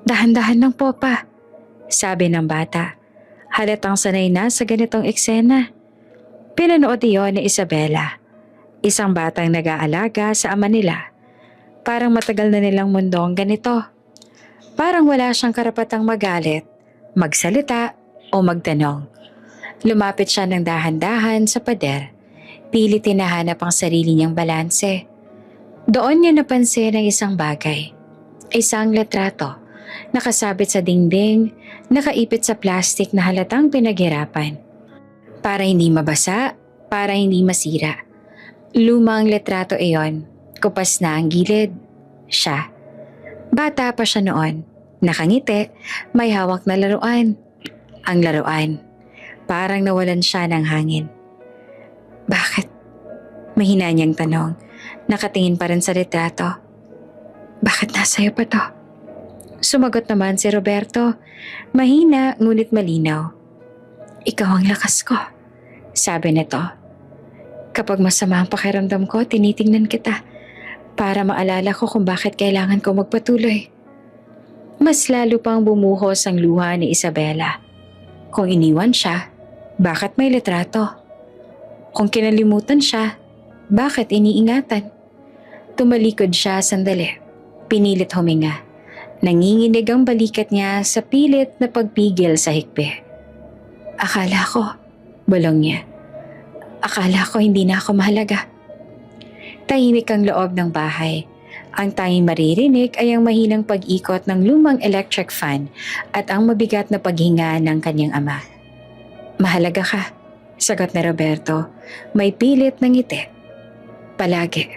Dahan-dahan lang po pa, sabi ng bata. Halatang sanay na sa ganitong eksena. Pinanood iyon ni Isabela, isang batang nag-aalaga sa ama nila. Parang matagal na nilang mundong ganito. Parang wala siyang karapatang magalit, magsalita o magtanong. Lumapit siya ng dahan-dahan sa pader. Pilit hinahanap ang sarili niyang balanse. Doon niya napansin ang isang bagay. Isang litrato. Nakasabit sa dingding, nakaipit sa plastik na halatang pinaghirapan. Para hindi mabasa, para hindi masira. Lumang litrato iyon, kupas na ang gilid. Siya. Bata pa siya noon, nakangiti, may hawak na laruan. Ang laruan, parang nawalan siya ng hangin. Bakit? Mahina niyang tanong, nakatingin pa rin sa litrato. Bakit nasa'yo pa to? Sumagot naman si Roberto, mahina ngunit malinaw. Ikaw ang lakas ko, sabi nito. Kapag masama ang pakiramdam ko, tinitingnan kita para maalala ko kung bakit kailangan ko magpatuloy. Mas lalo pang bumuhos ang luha ni Isabela. Kung iniwan siya, bakit may litrato? Kung kinalimutan siya, Bakit iniingatan? Tumalikod siya sandali. Pinilit huminga. Nanginginig ang balikat niya sa pilit na pagpigil sa hikbi. Akala ko, bulong niya. Akala ko hindi na ako mahalaga. Tahimik ang loob ng bahay. Ang tanging maririnig ay ang mahinang pag-ikot ng lumang electric fan at ang mabigat na paghinga ng kanyang ama. Mahalaga ka, sagot ni Roberto. May pilit ng ngiti. Palagi.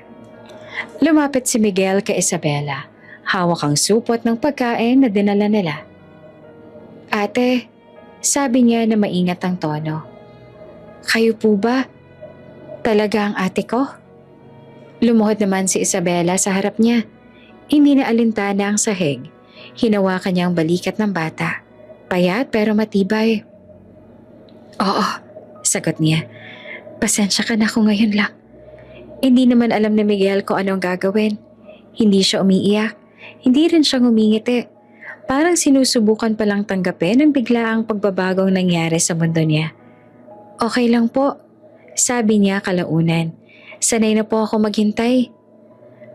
Lumapit si Miguel kay Isabela. Hawak ang supot ng pagkain na dinala nila. Ate, sabi niya na maingat ang tono. Kayo po ba? Talaga ang ate ko? Lumuhod naman si Isabela sa harap niya. Hindi na alintana ang sahig. Hinawakan niya ang balikat ng bata. Payat pero matibay. Oo, sagot niya. Pasensya ka na ako ngayon lang. Hindi naman alam ni Miguel kung anong gagawin. Hindi siya umiiyak. Hindi rin siya ngumingiti. Parang sinusubukan palang tanggapin ang biglaang pagbabagong nangyari sa mundo niya. Okay lang po, sabi niya kalaunan. Sanay na po ako maghintay.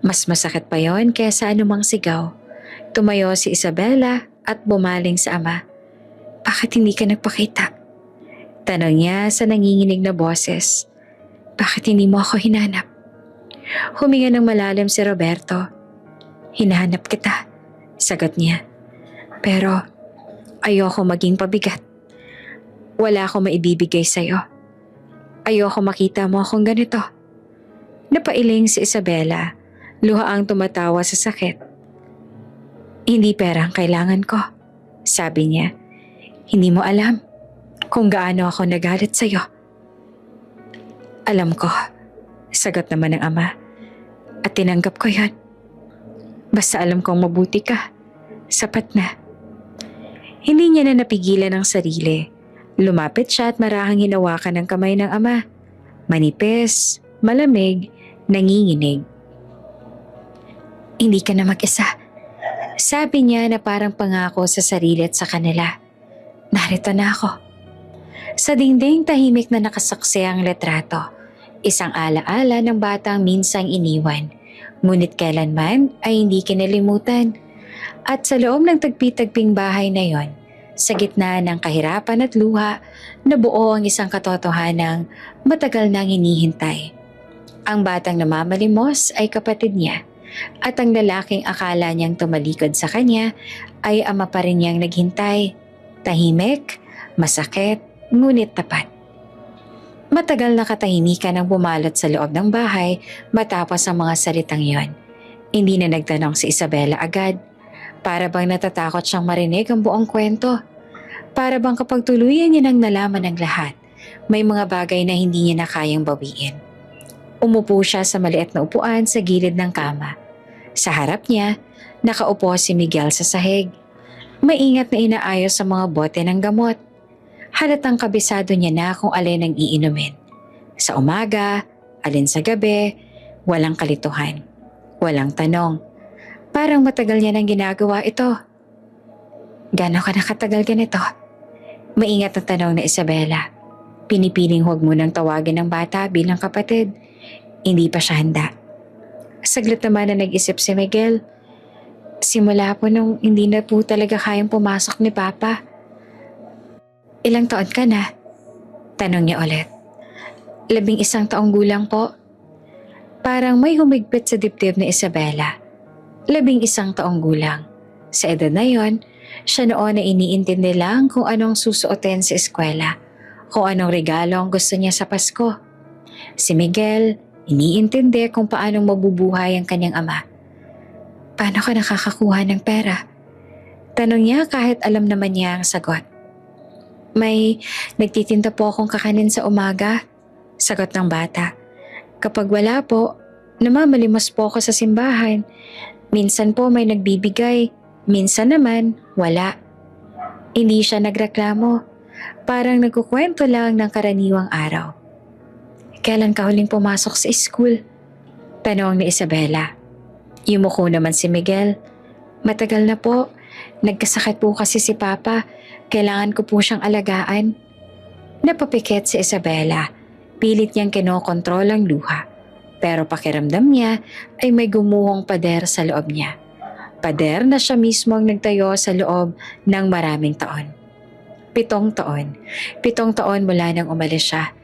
Mas masakit pa yon kaysa anumang sigaw. Tumayo si Isabela at bumaling sa ama. Bakit hindi ka nagpakita? Tanong niya sa nanginginig na boses. Bakit hindi mo ako hinanap? Huminga ng malalim si Roberto. Hinahanap kita, sagot niya. Pero ayoko maging pabigat. Wala akong maibibigay sa'yo. Ayoko makita mo akong ganito. Napailing si Isabela, luha ang tumatawa sa sakit. Hindi pera ang kailangan ko, sabi niya. Hindi mo alam kung gaano ako nagalit sa'yo. Alam ko, sagot naman ng ama. At tinanggap ko yon. Basta alam kong mabuti ka. Sapat na. Hindi niya na napigilan ang sarili. Lumapit siya at marahang hinawakan ng kamay ng ama. Manipis, malamig, nanginginig. Hindi ka na mag-isa. Sabi niya na parang pangako sa sarili at sa kanila. Narito na ako. Sa dingding tahimik na nakasaksi ang letrato. Isang alaala ng batang minsang iniwan. Ngunit kailanman ay hindi kinalimutan. At sa loob ng tagpi-tagping bahay na yon, sa gitna ng kahirapan at luha, nabuo ang isang katotohanang matagal nang hinihintay. Ang batang namamalimos ay kapatid niya at ang lalaking akala niyang tumalikod sa kanya ay ama pa rin niyang naghintay. Tahimik, masakit, ngunit tapat. Matagal na katahimikan ang bumalot sa loob ng bahay matapos ang mga salitang yon. Hindi na nagtanong si Isabela agad. Para bang natatakot siyang marinig ang buong kwento. Para bang kapag tuluyan niya nang nalaman ng lahat, may mga bagay na hindi niya na kayang bawiin. Umupo siya sa maliit na upuan sa gilid ng kama. Sa harap niya, nakaupo si Miguel sa sahig. Maingat na inaayos sa mga bote ng gamot. Halatang kabisado niya na kung alin ang iinumin. Sa umaga, alin sa gabi, walang kalituhan. Walang tanong. Parang matagal niya nang ginagawa ito. Gano'n ka nakatagal ganito? Maingat na tanong na Isabela. Pinipiling huwag munang tawagin ng bata bilang kapatid. Hindi pa siya handa. Saglit naman na nag-isip si Miguel. Simula po nung hindi na po talaga kayang pumasok ni Papa. Ilang taon ka na? Tanong niya ulit. 11 taong gulang po. Parang may humigpit sa dibdib ni Isabela. 11 taong gulang. Sa edad na yon, siya noon na iniintindi lang kung anong susuotin sa eskwela, kung anong regalo ang gusto niya sa Pasko. Si Miguel, iniintindi kung paanong mabubuhay ang kanyang ama. Paano ka nakakakuha ng pera? Tanong niya kahit alam naman niya ang sagot. May nagtitinda po akong kakanin sa umaga, sagot ng bata. Kapag wala po, namamalimos po ako sa simbahan. Minsan po may nagbibigay, minsan naman wala. Hindi siya nagreklamo, parang nagkukwento lang ng karaniwang araw. Kailan ka huling pumasok sa school? Tanong ni Isabela. Yumuko naman si Miguel. Matagal na po, nagkasakit po kasi si Papa. Kailangan ko po siyang alagaan. Napapikit si Isabela. Pilit niyang kinokontrol ang luha. Pero pakiramdam niya ay may gumuhong pader sa loob niya. Pader na siya mismo ang nagtayo sa loob ng maraming taon. 7 taon. 7 taon mula nang umalis siya.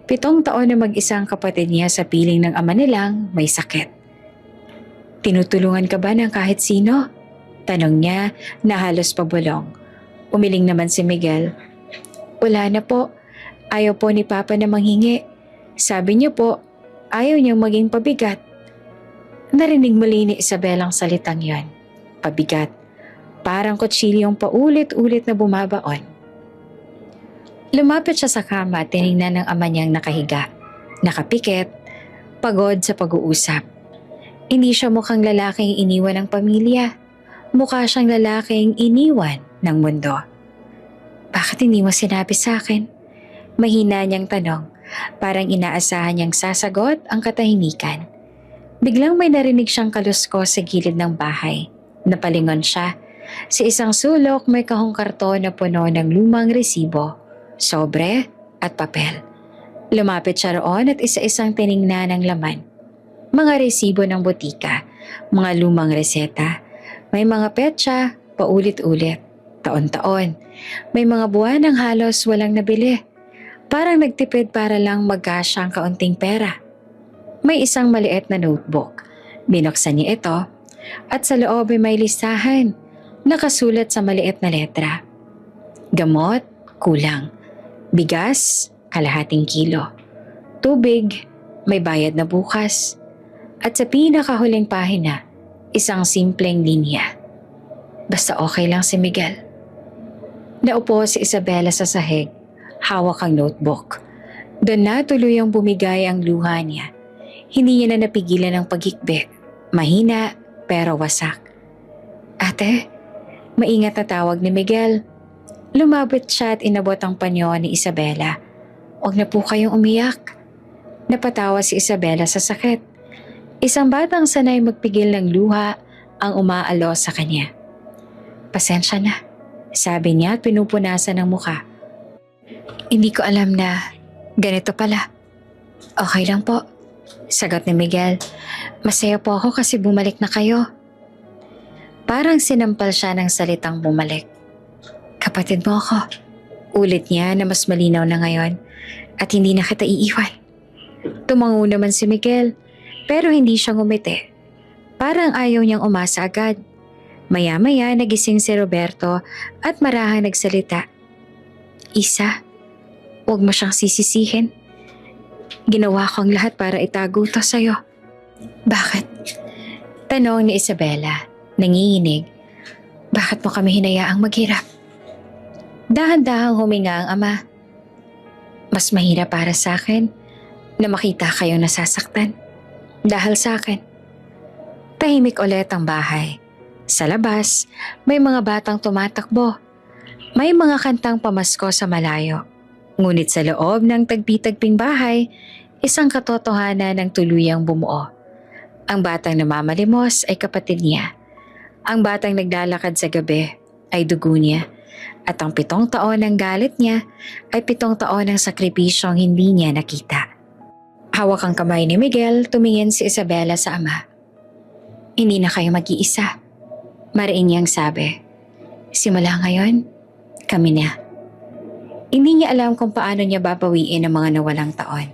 7 taon na mag-isang kapatid niya sa piling ng ama nilang may sakit. Tinutulungan ka ba ng kahit sino? Tanong niya na halos pabulong. Umiling naman si Miguel. Wala na po. Ayaw po ni Papa na manghingi. Sabi niyo po, ayaw niyang maging pabigat. Narinig muli ni Isabel ang salitang yon. Pabigat. Parang kutsilyong paulit-ulit na bumabaon. Lumapit siya sa kama at tinignan ng ama niyang nakahiga, nakapikit, pagod sa pag-uusap. Hindi siya mukhang lalaking iniwan ng pamilya. Mukha siyang lalaking iniwan ng mundo. Bakit hindi mo sinabi sa akin? Mahina niyang tanong, parang inaasahan niyang sasagot ang katahimikan. Biglang may narinig siyang kaluskos sa gilid ng bahay. Napalingon siya. Sa isang sulok may kahong karton na puno ng lumang resibo, sobre at papel. Lumapit siya roon at isa-isang tiningnan ang laman. Mga resibo ng butika, mga lumang reseta, may mga petsa, paulit-ulit, taon-taon. May mga buwan ng halos walang nabili. Parang nagtipid para lang magkasya ang kaunting pera. May isang maliit na notebook. Binuksan niya ito at sa loob ay may listahan. Nakasulat sa maliit na letra. Gamot, kulang. Bigas, kalahating kilo. Tubig, may bayad na bukas. At sa pinakahuling pahina, isang simpleng linya. Basta okay lang si Miguel. Naupo si Isabela sa sahig, hawak ang notebook. Doon na tuluyang bumigay ang luha niya. Hindi niya na napigilan ang paghikbi. Mahina pero wasak. Ate, maingat na tawag ni Miguel. Lumabot siya at inabot ang panyo ni Isabela. Huwag na po kayong umiyak. Napatawa si Isabela sa sakit. Isang batang sanay magpigil ng luha ang umaalo sa kanya. Pasensya na, sabi niya at pinupunasan ng muka. Hindi ko alam na ganito pala. Okay lang po, sagot ni Miguel. Masaya po ako kasi bumalik na kayo. Parang sinampal siya ng salitang bumalik. Kapatid mo ako. Ulit niya na mas malinaw na ngayon at hindi na kita iiwan. Tumango naman si Miguel pero hindi siya ngumiti. Parang ayaw niyang umasa agad. Maya-maya nagising si Roberto at marahang nagsalita. Isa, huwag mo siyang sisisihin. Ginawa ko ang lahat para itago to sa'yo. Bakit? Tanong ni Isabela, nanginginig. Bakit mo kami hinayaang maghirap? Dahan-dahang huminga ang ama. Mas mahirap para sa akin na makita kayong nasasaktan. Dahil sa akin. Tahimik ulit ang bahay. Sa labas, may mga batang tumatakbo. May mga kantang pamasko sa malayo. Ngunit sa loob ng tagpi-tagping bahay, isang katotohanan ng tuluyang bumuo. Ang batang namamalimos ay kapatid niya. Ang batang naglalakad sa gabi ay dugo niya. At ang 7 taon ng galit niya ay 7 taon ng sakripisyong hindi niya nakita. Hawak ang kamay ni Miguel, tumingin si Isabela sa ama. Hindi na kayo mag-iisa. Mariin niyang sabi. Simula ngayon, kami na. Hindi niya alam kung paano niya babawiin ang mga nawalang taon.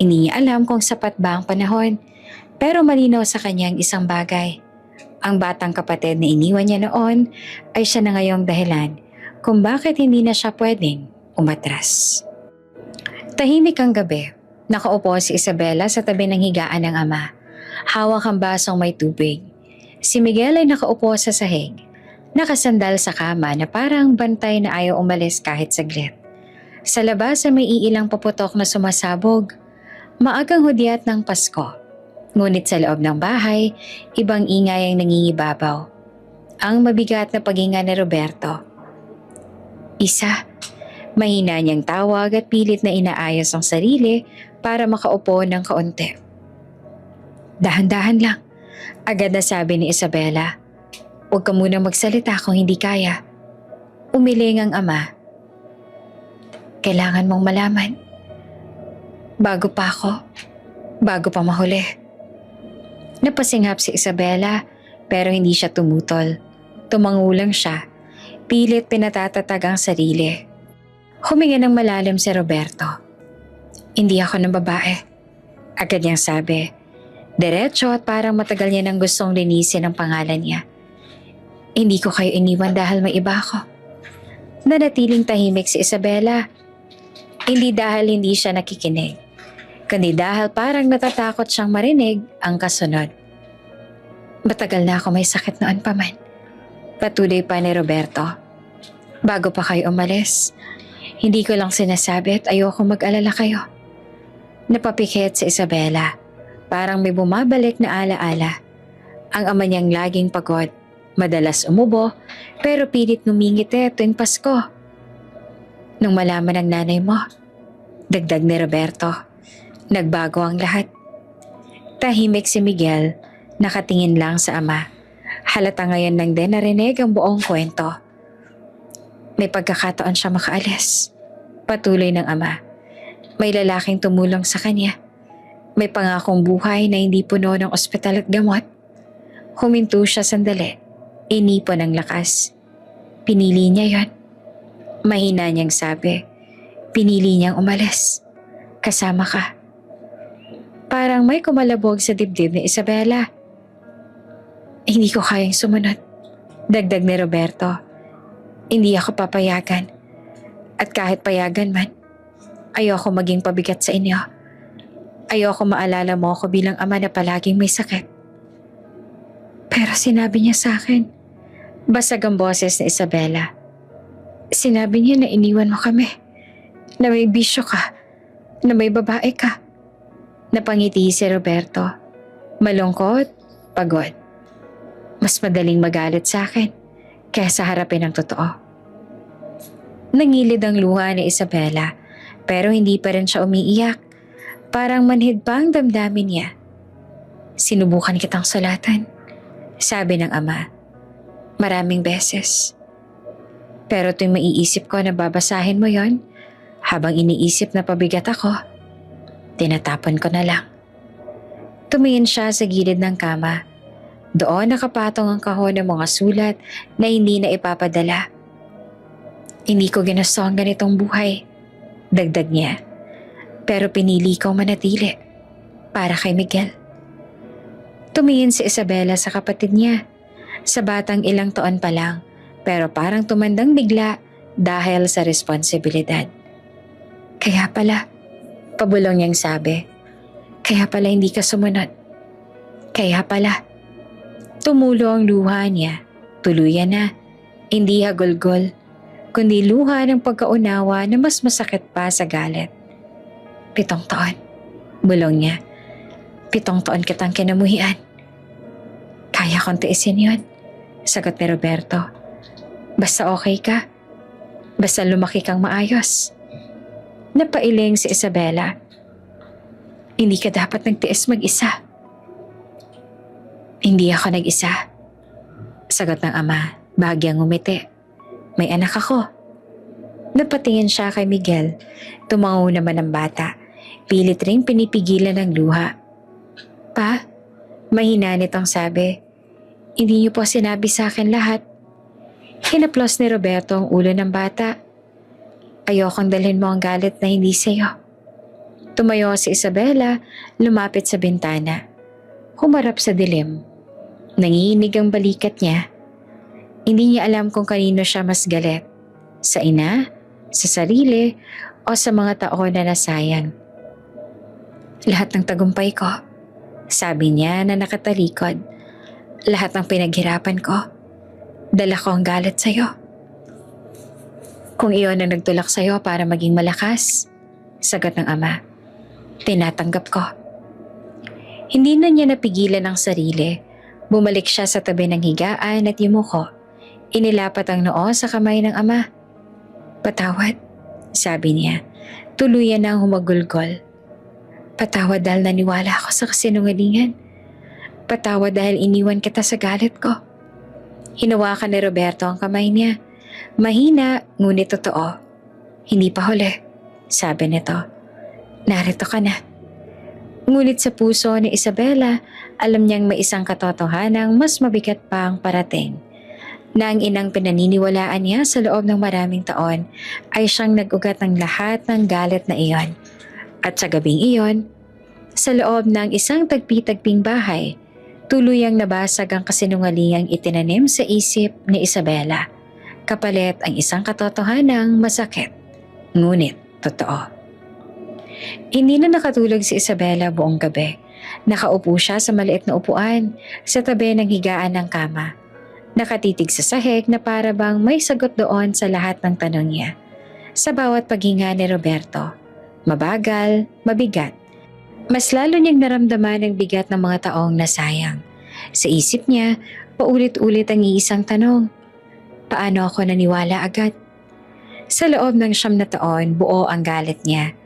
Hindi niya alam kung sapat ba ang panahon, pero malinaw sa kanya ang isang bagay. Ang batang kapatid na iniwan niya noon ay siya na ngayong dahilan kung bakit hindi na siya pwedeng umatras. Tahimik ang gabi. Nakaupo si Isabela sa tabi ng higaan ng ama. Hawak ang basong may tubig. Si Miguel ay nakaupo sa sahig. Nakasandal sa kama na parang bantay na ayaw umalis kahit saglit. Sa labas ay may iilang paputok na sumasabog. Maagang hudyat ng Pasko. Ngunit sa loob ng bahay, ibang ingay ang nangingibabaw. Ang mabigat na paghinga ni Roberto. Isa, mahina niyang tawag at pilit na inaayos ang sarili para makaupo ng kaunti. Dahan-dahan lang, agad na sabi ni Isabela. Huwag ka munang magsalita kung hindi kaya. Umiling ang ama. Kailangan mong malaman. Bago pa ako, bago pa mahuli. Napasinghap si Isabela pero hindi siya tumutol. Tumangulang siya. Pilit pinatatatag ang sarili. Huminga ng malalim si Roberto. Hindi ako ng babae. Agad niyang sabi. Diretso at parang matagal niya nang gustong linisin ang pangalan niya. Hindi ko kayo iniwan dahil may iba ako. Nanatiling tahimik si Isabela. Hindi dahil hindi siya nakikinig, kundi dahil parang natatakot siyang marinig ang kasunod. Matagal na ako may sakit noon pa man. Patuloy pa ni Roberto. Bago pa kayo umalis, hindi ko lang sinasabi at ayoko mag-alala kayo. Napapikit si Isabela. Parang may bumabalik na alaala. Ang ama niyang laging pagod, madalas umubo, pero pilit ngumingiti tuwing Pasko. Nung malaman ng nanay mo, dagdag ni Roberto, nagbago ang lahat. Tahimik si Miguel, nakatingin lang sa ama. Halata ngayon lang din narinig ang buong kwento. May pagkakataon siya makaalis. Patuloy ng ama. May lalaking tumulong sa kanya. May pangakong buhay na hindi puno ng ospital at gamot. Huminto siya sandali. Inipon ng lakas. Pinili niya yon. Mahina niyang sabi. Pinili niyang umalis. Kasama ka. Parang may kumalabog sa dibdib ni Isabela. Hindi ko kayang sumunod. Dagdag ni Roberto. Hindi ako papayagan. At kahit payagan man, ayoko maging pabigat sa inyo. Ayoko maalala mo ako bilang ama na palaging may sakit. Pero sinabi niya sa akin, basag ang boses ni Isabela. Sinabi niya na iniwan mo kami, na may bisyo ka, na may babae ka. Napangiti si Roberto. Malungkot, pagod. Mas madaling magalit sa akin kaysa harapin ang totoo. Nangilid ang luha ni Isabela pero hindi pa rin siya umiiyak. Parang manhid pa ang damdamin niya. Sinubukan kitang sulatan, sabi ng ama. Maraming beses. Pero tuwing maiisip ko na babasahin mo yon, habang iniisip na pabigat ako, tinatapon ko na lang. Tumingin siya sa gilid ng kama. Doon nakapatong ang kahon ng mga sulat na hindi na ipapadala. Hindi ko ginusto ang ganitong buhay, dagdag niya. Pero pinili kong manatili para kay Miguel. Tumingin si Isabela sa kapatid niya. Sa batang ilang taon pa lang, pero parang tumandang bigla dahil sa responsibilidad. Kaya pala, pabulong niyang sabi. Kaya pala hindi ka sumunod. Kaya pala. Tumulo ang luha niya. Tuluyan na. Hindi hagulgol, kundi luha ng pagkaunawa na mas masakit pa sa galit. 7 taon. Bulong niya. 7 taon kitang kinamuhian. Kaya kong tiisin yun, sagot ni Roberto. Basta okay ka. Basta lumaki kang maayos. Napailing si Isabela. Hindi ka dapat nagtiis mag-isa. Hindi ako nag-isa, sagot ng ama, bahagyang ngumiti. May anak ako. Napatingin siya kay Miguel. Tumango naman ang bata. Pilit ring pinipigilan ng luha. Pa, mahina nitong sabi. Hindi niyo po sinabi sa akin lahat. Hinaplos ni Roberto ang ulo ng bata. Ayokong dalhin mo ang galit na hindi sa'yo. Tumayo si Isabela, lumapit sa bintana. Humarap sa dilim. Nangihinig ang balikat niya. Hindi niya alam kung kanino siya mas galit. Sa ina, sa sarili, o sa mga tao na nasayang. Lahat ng tagumpay ko, sabi niya na nakatalikod. Lahat ng pinaghirapan ko, dala ko ang galit sa'yo. Kung iyon ang nagtulak sa'yo para maging malakas, sagot ng ama. Tinatanggap ko. Hindi na niya napigilan ang sarili. Bumalik siya sa tabi ng higaan at yumuko. Inilapat ang noo sa kamay ng ama. Patawad, sabi niya. Tuluyan na ang humagulgol. Patawad dahil naniwala ako sa kasinungalingan. Patawad dahil iniwan kita sa galit ko. Hinawakan ni Roberto ang kamay niya. Mahina, ngunit totoo. Hindi pa huli, sabi nito. Narito ka na. Ngunit sa puso ni Isabela, alam niyang may isang katotohanang mas mabigat pa ang parating. Na ang inang pinaniniwalaan niya sa loob ng maraming taon ay siyang nag-ugat ng lahat ng galit na iyon. At sa gabing iyon, sa loob ng isang tagpi-tagping bahay, tuluyang nabasag ang kasinungalingang itinanim sa isip ni Isabela. Kapalit ang isang katotohanang masakit, ngunit totoo. Hindi na nakatulog si Isabela buong gabi. Nakaupo siya sa maliit na upuan sa tabi ng higaan ng kama. Nakatitig sa sahig na para bang may sagot doon sa lahat ng tanong niya. Sa bawat paghinga ni Roberto, mabagal, mabigat. Mas lalo niyang naramdaman ang bigat ng mga taong nasayang. Sa isip niya, paulit-ulit ang iisang tanong. Paano ako naniwala agad? Sa loob ng 9 na taon, buo ang galit niya.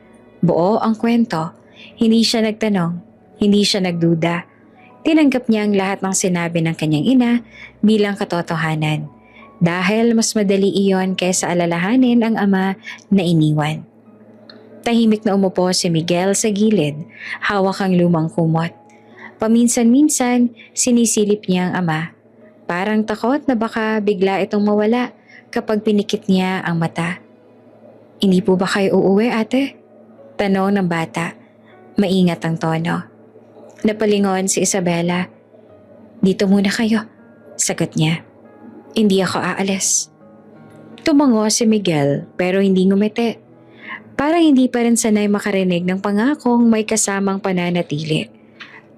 Buo ang kwento. Hindi siya nagtanong. Hindi siya nagduda. Tinanggap niya ang lahat ng sinabi ng kanyang ina bilang katotohanan. Dahil mas madali iyon kaysa alalahanin ang ama na iniwan. Tahimik na umupo si Miguel sa gilid, hawak ang lumang kumot. Paminsan-minsan, sinisilip niya ang ama. Parang takot na baka bigla itong mawala kapag pinikit niya ang mata. Hindi po ba kayo uuwi, ate? Tanong ng bata. Maingat ang tono. Napalingon si Isabela. Dito muna kayo, sagot niya. Hindi ako aalis. Tumango si Miguel pero hindi ngumiti. Parang hindi pa rin sanay makarinig ng pangakong may kasamang pananatili.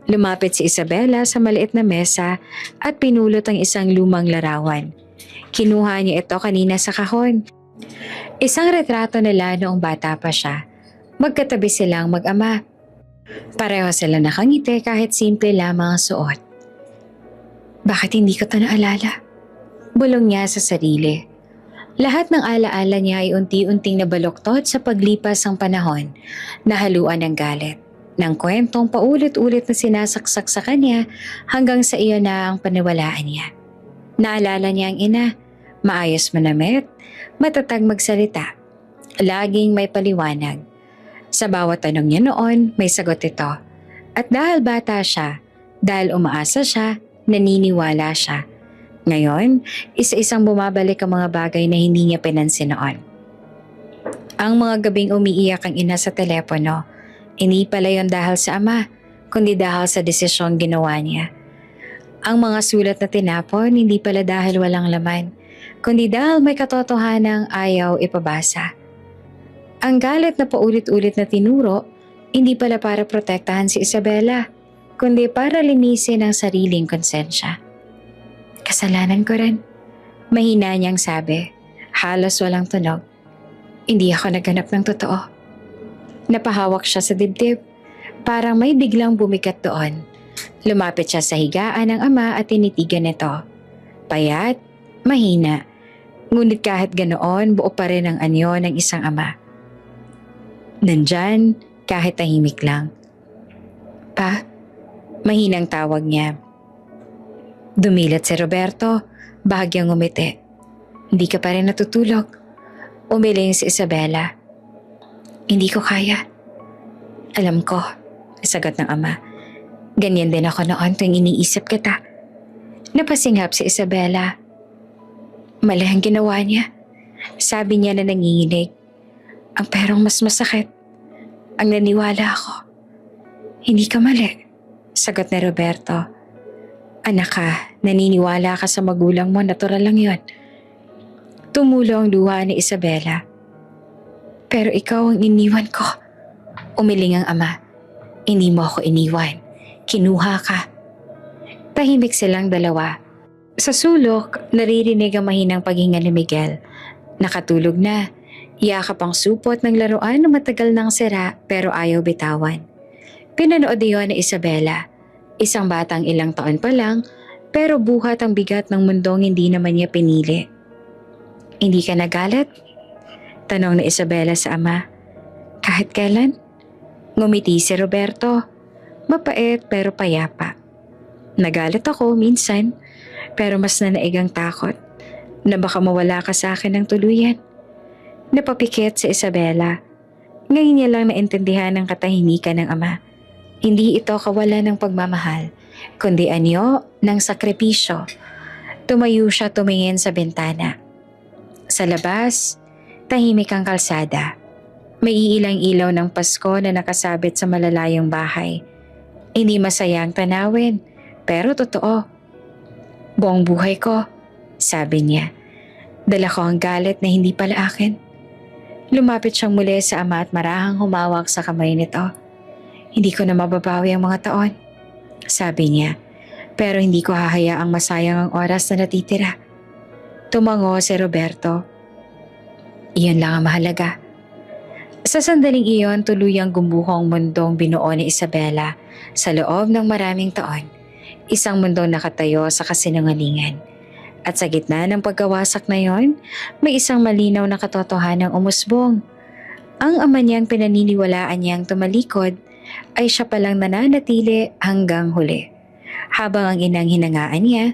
Lumapit si Isabela sa maliit na mesa at pinulot ang isang lumang larawan. Kinuha niya ito kanina sa kahon. Isang retrato nila noong bata pa siya. Magkatabi silang mag-ama. Pareho sila nakangiti kahit simple lamang ang suot. Bakit hindi ko ito naalala? Bulong niya sa sarili. Lahat ng alaala niya ay unti-unting nabaluktot sa paglipas ng panahon, nahaluan ng galit, ng kwentong paulit-ulit na sinasaksak sa kanya hanggang sa iyon na ang paniwalaan niya. Naalala niya ang ina, maayos manamit, matatag magsalita, laging may paliwanag. Sa bawat tanong niya noon, may sagot ito. At dahil bata siya, dahil umaasa siya, naniniwala siya. Ngayon, isa-isang bumabalik ang mga bagay na hindi niya pinansin noon. Ang mga gabing umiiyak ang ina sa telepono, hindi pala yon dahil sa ama, kundi dahil sa desisyong ginawa niya. Ang mga sulat na tinapon, hindi pala dahil walang laman, kundi dahil may katotohanang ayaw ipabasa. Ang galit na paulit-ulit na tinuro, hindi pala para protektahan si Isabela, kundi para linisin ang sariling konsensya. Kasalanan ko rin. Mahina niyang sabi, halos walang tunog. Hindi ako naghanap ng totoo. Napahawak siya sa dibdib, parang may biglang bumikat doon. Lumapit siya sa higaan ng ama at tinitigan nito. Payat, mahina, ngunit kahit ganoon buo pa rin ang anyo ng isang ama. Nandyan, kahit tahimik lang. Pa, mahinang tawag niya. Dumilat si Roberto, bahagyang ngumiti. Hindi ka pa rin natutulog. Umiling si Isabela. Hindi ko kaya. Alam ko, sagot ng ama. Ganyan din ako noon tuwing iniisip kita. Napasinghap si Isabela. Mali ang ginawa niya. Sabi niya na nanginginig. Ang perong mas masakit. Ang naniwala ako. Hindi ka mali, sagot ni Roberto. Anak ka, naniniwala ka sa magulang mo, natural lang yon. Tumulo ang luha ni Isabela. Pero ikaw ang iniwan ko. Umiling ang ama. Hindi mo ako iniwan. Kinuha ka. Tahimik silang dalawa. Sa sulok, naririnig ang mahinang paghinga ni Miguel. Nakatulog na. Yakap ang supot ng laruan na matagal nang sira pero ayaw bitawan. Pinanood iyon ni Isabela. Isang batang ilang taon pa lang pero buhat ang bigat ng mundong hindi naman niya pinili. Hindi ka nagalit? Tanong ni Isabela sa ama. Kahit kailan? Ngumiti si Roberto. Mapait pero payapa. Nagalit ako minsan pero mas nanaig ang takot na baka mawala ka sa akin ng tuluyan. Napapikit si Isabela. Ngayon niya lang naintindihan ang katahimikan ng ama. Hindi ito kawalan ng pagmamahal, kundi anyo ng sakripisyo. Tumayo siya tumingin sa bintana. Sa labas, tahimik ang kalsada. May iilang ilaw ng Pasko na nakasabit sa malalayong bahay. Hindi masayang tanawin, pero totoo. Buong buhay ko, sabi niya. Dala ko ang galit na hindi pala akin. Lumapit siyang muli sa ama at marahang humawak sa kamay nito. Hindi ko na mababawi ang mga taon, sabi niya. Pero hindi ko hahayaang masayang ang oras na natitira. Tumango si Roberto. Iyon lang ang mahalaga. Sa sandaling iyon, tuluyang gumuho ang mundong binuo ni Isabela sa loob ng maraming taon. Isang mundong nakatayo sa kasinungalingan. At sa gitna ng pagkawasak na yon, may isang malinaw na katotohanang umusbong. Ang ama niyang pinaniniwalaan niyang tumalikod ay siya palang nananatili hanggang huli. Habang ang inang hinangaan niya,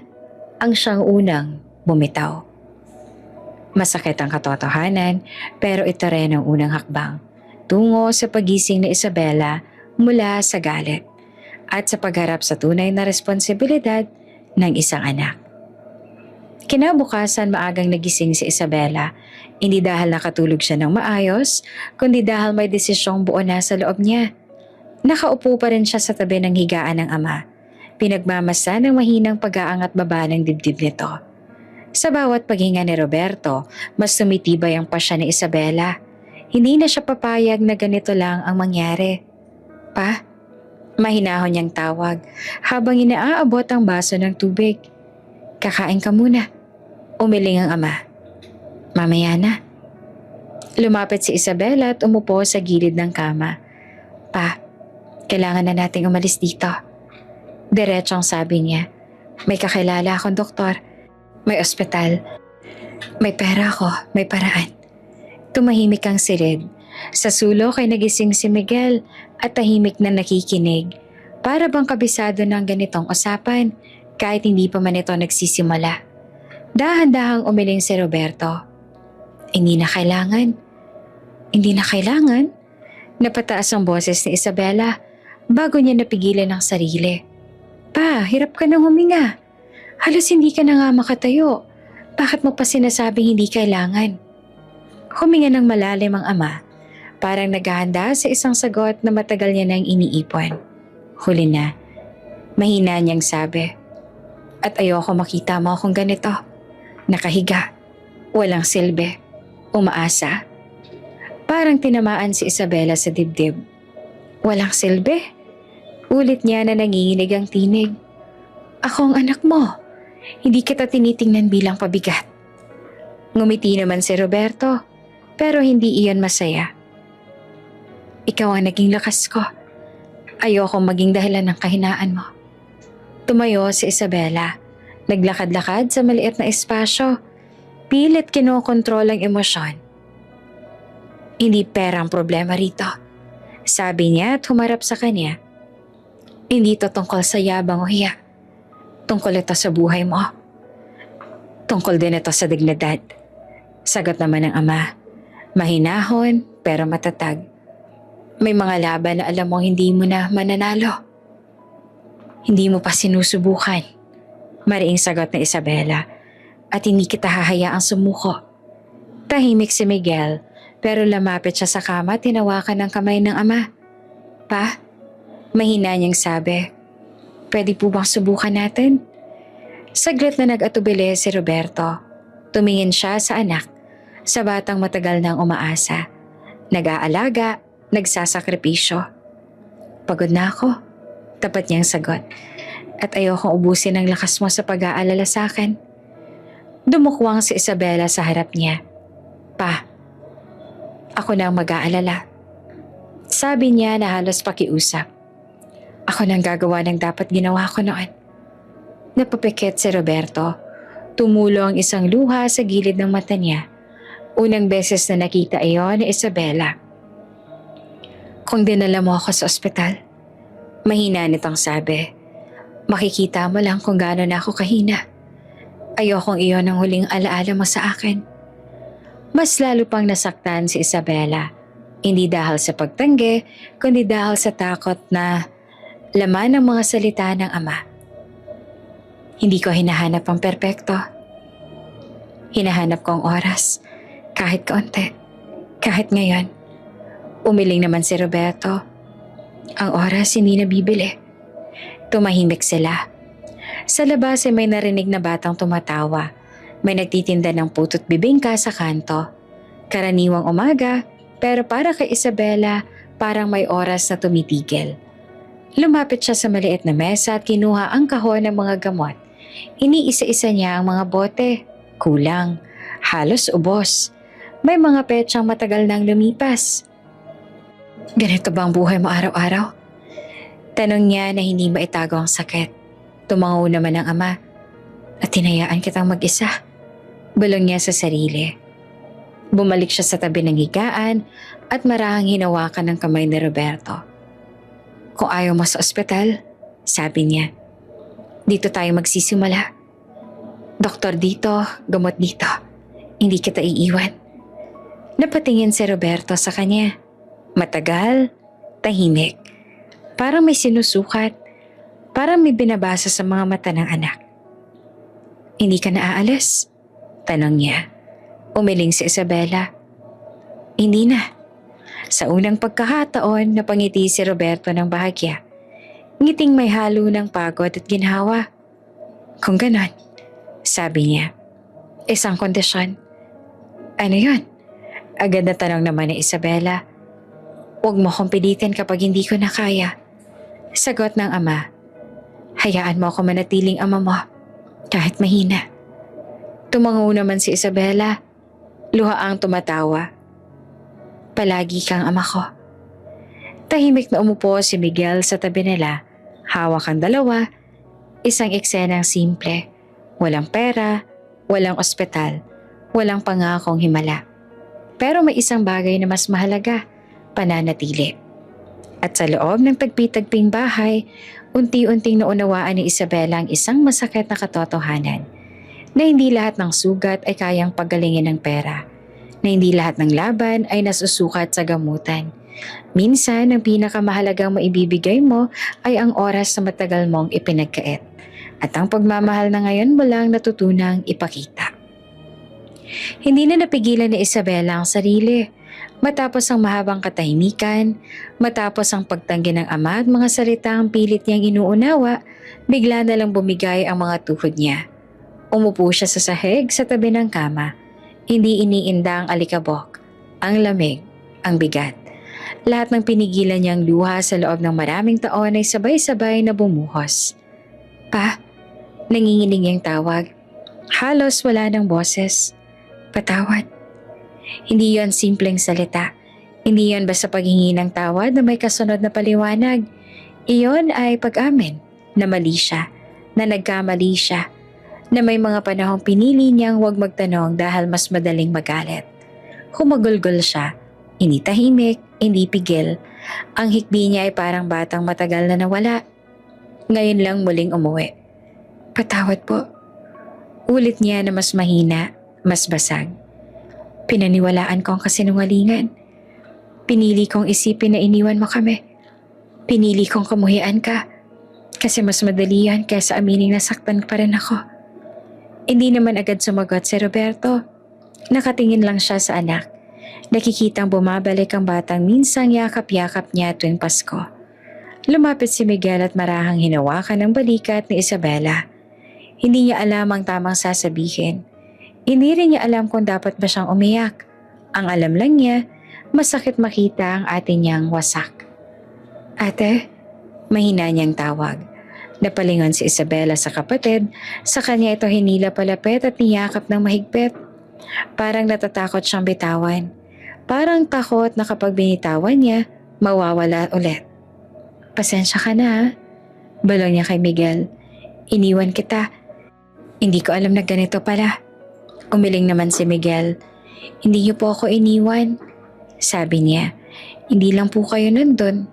ang siyang unang bumitaw. Masakit ang katotohanan, pero ito rin ang unang hakbang tungo sa pagising ni Isabela mula sa galit at sa pagharap sa tunay na responsibilidad ng isang anak. Kinabukasan maagang nagising si Isabela, hindi dahil nakatulog siya ng maayos, kundi dahil may desisyong buo na sa loob niya. Nakaupo pa rin siya sa tabi ng higaan ng ama, pinagmamasa ng mahinang pag-aangat baba ng dibdib nito. Sa bawat paghinga ni Roberto, mas tumitibay ang pasya ni Isabela. Hindi na siya papayag na ganito lang ang mangyari. Pa, mahinahon niyang tawag habang inaaabot ang baso ng tubig. Kakain ka muna. Umiling ang ama. Mamaya na. Lumapit si Isabela at umupo sa gilid ng kama. Pa, kailangan na nating umalis dito. Diretsong sabi niya. May kakilala akong doktor. May ospital. May pera ako. May paraan. Tumahimik ang silid. Sa sulok ay nagising si Miguel at tahimik na nakikinig. Para bang kabisado ng ganitong usapan kahit hindi pa man ito nagsisimula. Dahan-dahang umiling si Roberto. Hindi na kailangan. Hindi na kailangan? Napataas ang boses ni Isabela bago niya napigilan ang sarili. Pa, hirap ka nang huminga. Halos hindi ka na nga makatayo. Bakit mo pa sinasabing hindi kailangan? Huminga ng malalim ang ama. Parang naghahanda sa isang sagot na matagal niya nang iniipon. Huli na. Mahina niyang sabi. At ayoko makita mo akong ganito. Nakahiga. Walang silbi. Umaasa. Parang tinamaan si Isabela sa dibdib. Walang silbi? Ulit niya na nanginginig ang tinig. Ako ang anak mo. Hindi kita tinitingnan bilang pabigat. Ngumiti naman si Roberto, pero hindi iyon masaya. Ikaw ang naging lakas ko. Ayokong maging dahilan ng kahinaan mo. Tumayo si Isabela. Naglakad-lakad sa maliit na espasyo. Pilit kinokontrol ang emosyon. Hindi pera ang problema rito. Sabi niya at humarap sa kanya. Hindi ito tungkol sa yabang o hiya. Tungkol ito sa buhay mo. Tungkol din ito sa dignidad. Sagot naman ng ama. Mahinahon pero matatag. May mga laban na alam mong hindi mo na mananalo. Hindi mo pa sinusubukan. Mariing sagot ni Isabela. At hindi kita hahayaang sumuko. Tahimik si Miguel pero lumapit siya sa kama at tinawakan ng kamay ng ama. Pa, mahina niyang sabi. Pwede po bang subukan natin? Saglit na nag-atubili si Roberto. Tumingin siya sa anak, sa batang matagal nang umaasa. Nag-aalaga, nagsasakripisyo. Pagod na ako, tapat niyang sagot. At ayokong ubusin ang lakas mo sa pag-aalala sa akin. Dumukwang si Isabela sa harap niya. Pa, ako na ang mag-aalala. Sabi niya na halos pakiusap. Ako nang gagawa ng dapat ginawa ko noon. Napapikit si Roberto. Tumulo ang isang luha sa gilid ng mata niya. Unang beses na nakita iyon ni Isabela. Kung dinala mo ako sa ospital, mahina nitong sabi. Makikita mo lang kung gaano na ako kahina. Ayokong iyon ang huling alaala mo sa akin. Mas lalo pang nasaktan si Isabela. Hindi dahil sa pagtanggi, kundi dahil sa takot na Laman ng mga salita ng ama. Hindi ko hinahanap ang perpekto. Hinahanap ko ang oras, kahit kaunti, kahit ngayon. Umiling naman si Roberto. Ang oras hindi nabibili. Tumahimik sila. Sa labas ay may narinig na batang tumatawa. May nagtitinda ng puto't bibingka sa kanto. Karaniwang umaga, pero para kay Isabela, parang may oras na tumitigil. Lumapit siya sa maliit na mesa at kinuha ang kahon ng mga gamot. Iniisa-isa niya ang mga bote. Kulang. Halos ubos. May mga petsang matagal nang lumipas. Ganito ba ang buhay mo araw-araw? Tanong niya na hindi maitago ang sakit. Tumango naman ang ama. At tinayaan kitang mag-isa. Bulong niya sa sarili. Bumalik siya sa tabi ng higaan at marahang hinawakan ng kamay ni Roberto. Kung ayaw mo sa ospital, sabi niya, dito tayo magsisimula. Doktor dito, gamot dito. Hindi kita iiwan. Napatingin si Roberto sa kanya. Matagal, tahimik. Parang may sinusukat. Parang may binabasa sa mga mata ng anak. Hindi ka na aalis? Tanong niya. Umiling si Isabela. Hindi na. Sa unang pagkakataon, napangiti si Roberto ng bahagya. Ngiting may halo ng pagod at ginhawa. Kung ganon, sabi niya. Isang kondisyon. Ano yun? Agad na tanong naman ni Isabela. Huwag mo kong pilitin kapag hindi ko na kaya. Sagot ng ama. Hayaan mo ako manatiling ama mo, kahit mahina. Tumango naman si Isabela. Luhaang tumatawa. Palagi kang ama ko. Tahimik na umupo si Miguel sa tabi nila. Hawak ang dalawa. Isang eksenang simple. Walang pera, walang ospital, walang pangakong himala. Pero may isang bagay na mas mahalaga, pananatili. At sa loob ng tagpi-tagping bahay, unti-unting naunawaan ni Isabela ang isang masakit na katotohanan. Na hindi lahat ng sugat ay kayang paggalingin ng pera. Na hindi lahat ng laban ay nasusukat sa gamutan. Minsan, ang pinakamahalagang maibibigay mo ay ang oras na matagal mong ipinagkait. At ang pagmamahal na ngayon mo lang natutunang ipakita. Hindi na napigilan ni Isabela ang sarili. Matapos ang mahabang katahimikan, matapos ang pagtanggi ng ama at mga salitang pilit niyang inuunawa, bigla na lang bumigay ang mga tuhod niya. Umupo siya sa sahig sa tabi ng kama. Hindi iniinda ang alikabok, ang lamig, ang bigat. Lahat ng pinigilan niyang luha sa loob ng maraming taon ay sabay-sabay na bumuhos. Pa, nanginginig niyang tawag. Halos wala ng boses. Patawad. Hindi yon simpleng salita. Hindi yon basta paghingi ng tawad na may kasunod na paliwanag. Iyon ay pag-amin na mali siya, na nagkamali siya, na may mga panahong pinili niyang huwag magtanong dahil mas madaling magalit. Humagulgol siya, hindi tahimik, hindi pigil. Ang hikbi niya ay parang batang matagal na nawala. Ngayon lang muling umuwi. Patawad po. Ulit niya na mas mahina, mas basag. Pinaniwalaan ko ang kasinungalingan. Pinili kong isipin na iniwan mo kami. Pinili kong kamuhian ka. Kasi mas madali yan kaysa aminin na saktan pa rin ako. Hindi naman agad sumagot si Roberto. Nakatingin lang siya sa anak. Nakikitang bumabalik ang batang minsang yakap-yakap niya tuwing Pasko. Lumapit si Miguel at marahang hinawakan ang balikat ni Isabela. Hindi niya alam ang tamang sasabihin. Hindi rin niya alam kung dapat ba siyang umiyak. Ang alam lang niya, masakit makita ang ate niyang wasak. Ate, mahina niyang tawag. Napalingon si Isabela sa kapatid, sa kanya ito hinila palapit at niyakap ng mahigpit. Parang natatakot siyang bitawan. Parang takot na kapag binitawan niya, mawawala ulit. Pasensya ka na ha? Balong niya kay Miguel. Iniwan kita. Hindi ko alam na ganito pala. Umiling naman si Miguel. Hindi niyo po ako iniwan. Sabi niya, hindi lang po kayo nandun.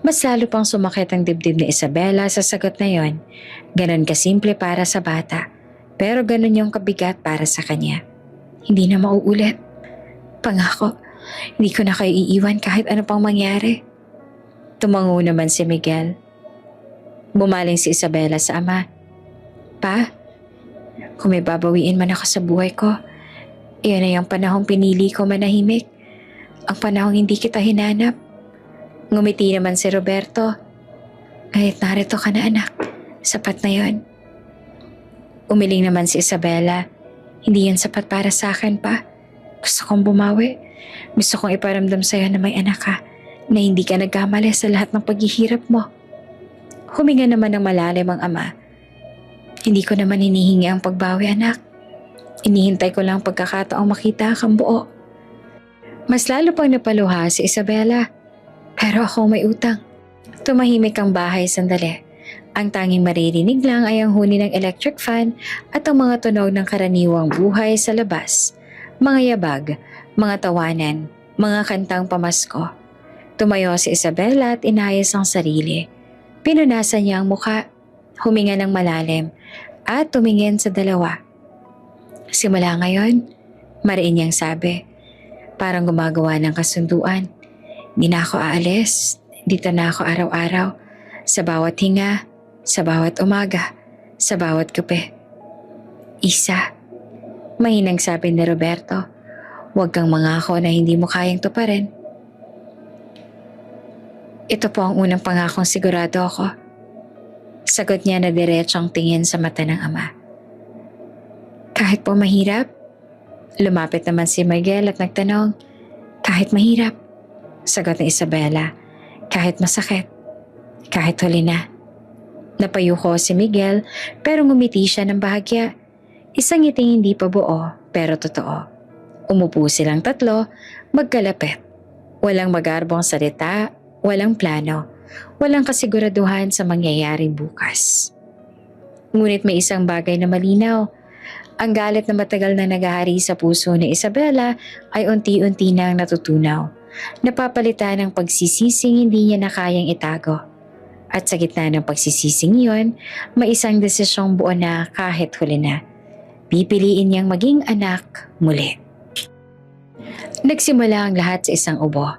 Mas lalo pang sumakit ang dibdib ni Isabela sa sagot na yon. Ganon kasimple para sa bata, pero ganon yung kabigat para sa kanya. Hindi na mauulit. Pangako, hindi ko na kayo iiwan kahit ano pang mangyari. Tumango naman si Miguel. Bumaling si Isabela sa ama. Pa, kung may babawiin man ako sa buhay ko, iyan ay ang panahong pinili ko manahimik. Ang panahong hindi kita hinanap. Ngumiti naman si Roberto. Kahit narito ka na anak, sapat na yon. Umiling naman si Isabela. Hindi yan sapat para sa akin pa. Gusto kong bumawi. Gusto kong iparamdam sa'yo na may anak ka, na hindi ka nagkamali sa lahat ng paghihirap mo. Huminga naman ng malalim ang ama. Hindi ko naman hinihingi ang pagbawi, anak. Inihintay ko lang pagkakataong makita kang buo. Mas lalo pang napaluha si Isabela. Pero ako may utang. Tumahimik ang bahay sandali. Ang tanging maririnig lang ay ang huni ng electric fan at ang mga tunog ng karaniwang buhay sa labas. Mga yabag, mga tawanan, mga kantang pamasko. Tumayo si Isabela at inayos ang sarili. Pinunasan niya ang muka, huminga ng malalim, at tumingin sa dalawa. Simula ngayon, mariin niyang sabi, parang gumagawa ng kasunduan. Di na ako aalis, dito na ako araw-araw, sa bawat hinga, sa bawat umaga, sa bawat gabi. Isa, mahinang sabi ni Roberto, huwag kang mangako na hindi mo kayang tuparin. Ito po ang unang pangakong sigurado ako. Sagot niya na diretsong tingin sa mata ng ama. Kahit po mahirap? Lumapit naman si Miguel at nagtanong, kahit mahirap? Sagot ni Isabela, kahit masakit, kahit huli na. Napayuko si Miguel pero ngumiti siya ng bahagya. Isang ngiting hindi pa buo pero totoo. Umupo silang tatlo, magkalapit. Walang magarbong salita, walang plano, walang kasiguraduhan sa mangyayaring bukas. Ngunit may isang bagay na malinaw. Ang galit na matagal na naghahari sa puso ni Isabela ay unti-unti nang natutunaw. Napapalitan ng pagsisising hindi niya na kayang itago. At sa gitna ng pagsisising yon, may isang desisyong buo na kahit huli na. Pipiliin niyang maging anak muli. Nagsimula ang lahat sa isang ubo.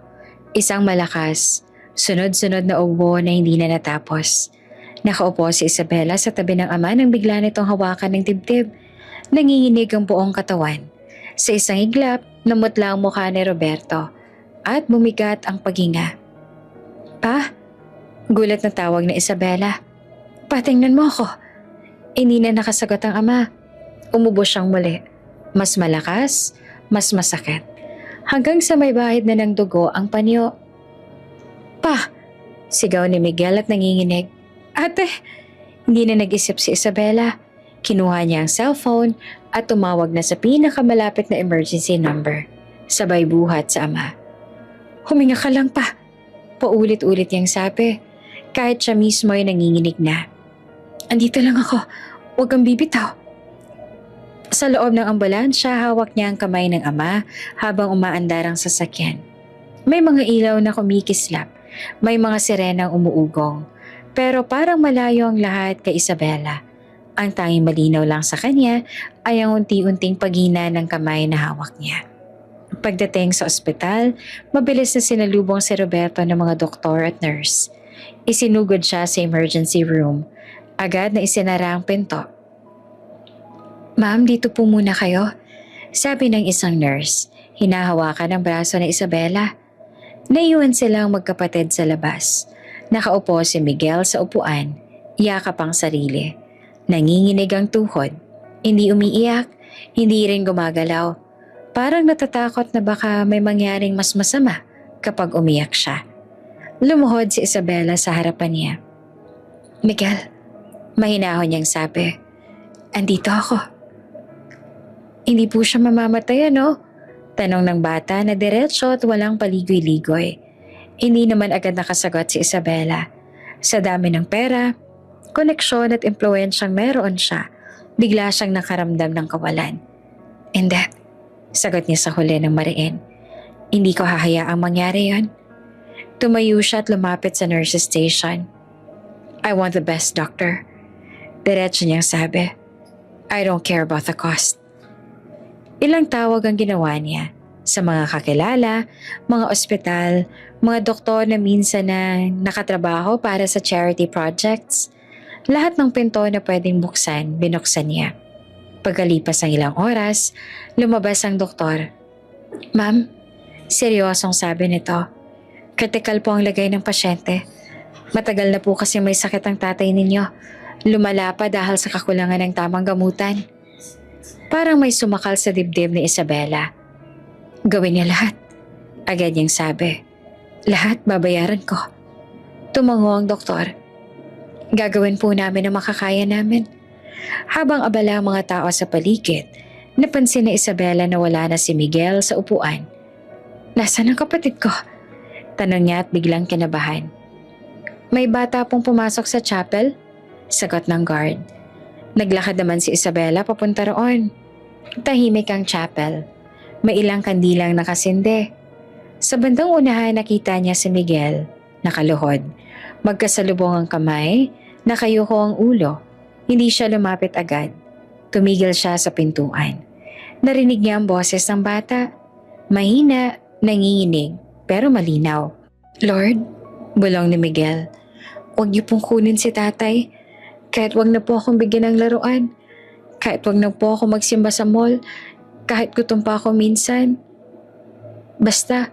Isang malakas, sunod-sunod na ubo na hindi na natapos. Nakaupo si Isabela sa tabi ng ama nang bigla nitong hawakan ng dibdib. Nanginginig ang buong katawan. Sa isang iglap, namutla ang mukha ni Roberto at bumigat ang paghinga. Pa? Gulat na tawag ni Isabela. Patingnan mo ako. Hindi na nakasagot ang ama. Umubo siyang muli. Mas malakas, mas masakit. Hanggang sa may bahid na ng dugo ang panyo. Pa! Sigaw ni Miguel at nanginginig. Ate! Hindi na nag-isip si Isabela. Kinuha niya ang cellphone at tumawag na sa pinakamalapit na emergency number. Sabay buhat sa ama. Huminga ka lang pa. Paulit-ulit niyang sabi. Kahit siya mismo ay nanginginig na. Andito lang ako. Huwag kang bibitaw. Sa loob ng ambulansya, hawak niya ang kamay ng ama habang umaandar ang sasakyan. May mga ilaw na kumikislap. May mga sirenang umuugong. Pero parang malayo ang lahat kay Isabela. Ang tanging malinaw lang sa kanya ay ang unti-unting paghina ng kamay na hawak niya. Pagdating sa ospital, mabilis na sinalubong si Roberto ng mga doktor at nurse. Isinugod siya sa emergency room. Agad na isinara ang pinto. Ma'am, dito po muna kayo. Sabi ng isang nurse, hinahawakan ang braso ni Isabela. Naiwan silang magkapatid sa labas. Nakaupo si Miguel sa upuan, yakap ang sarili. Nanginginig ang tuhod. Hindi umiiyak, hindi rin gumagalaw. Parang natatakot na baka may mangyaring mas masama kapag umiyak siya. Lumuhod si Isabela sa harapan niya. Miguel, mahinahon niyang sabi, andito ako. Hindi po siya mamamatay, ano? Tanong ng bata na diretso at walang paligoy-ligoy. Hindi naman agad nakasagot si Isabela. Sa dami ng pera, koneksyon at impluensyang meron siya, bigla siyang nakaramdam ng kawalan. Hindi, sagot niya sa huli ng mariin. Hindi ko hahayaang mangyari yon. Tumayo siya at lumapit sa nurse's station. I want the best doctor. Diretso niyang sabi. I don't care about the cost. Ilang tawag ang ginawa niya sa mga kakilala, mga ospital, mga doktor na minsan na nakatrabaho para sa charity projects. Lahat ng pinto na pwedeng buksan, binuksan niya. Pagkalipas ng ilang oras, lumabas ang doktor. Ma'am, seryosong sabi nito. Critical po ang lagay ng pasyente. Matagal na po kasi may sakit ang tatay ninyo. Lumala pa dahil sa kakulangan ng tamang gamutan. Parang may sumakal sa dibdib ni Isabela. Gawin niya lahat. Agad niyang sabi. Lahat babayaran ko. Tumango ang doktor. Gagawin po namin ang makakaya namin. Habang abala ang mga tao sa paligid, napansin ni Isabela na wala na si Miguel sa upuan. Nasaan ang kapatid ko? Tanong niya at biglang kinabahan. May bata pong pumasok sa chapel? Sagot ng guard. Naglakad naman si Isabela papunta roon. Tahimik ang chapel. May ilang kandilang nakasinde. Sa bandang unahan nakita niya si Miguel, nakaluhod. Magkasalubong ang kamay, nakayuko ang ulo. Hindi siya lumapit agad. Tumigil siya sa pintuan. Narinig niya ang boses ng bata. Mahina, nanginginig, pero malinaw. Lord, bulong ni Miguel, huwag niyo pong kunin si tatay. Kahit wag na po akong bigyan ng laruan. Kahit wag na po ako magsimba sa mall. Kahit gutom pa ako minsan. Basta,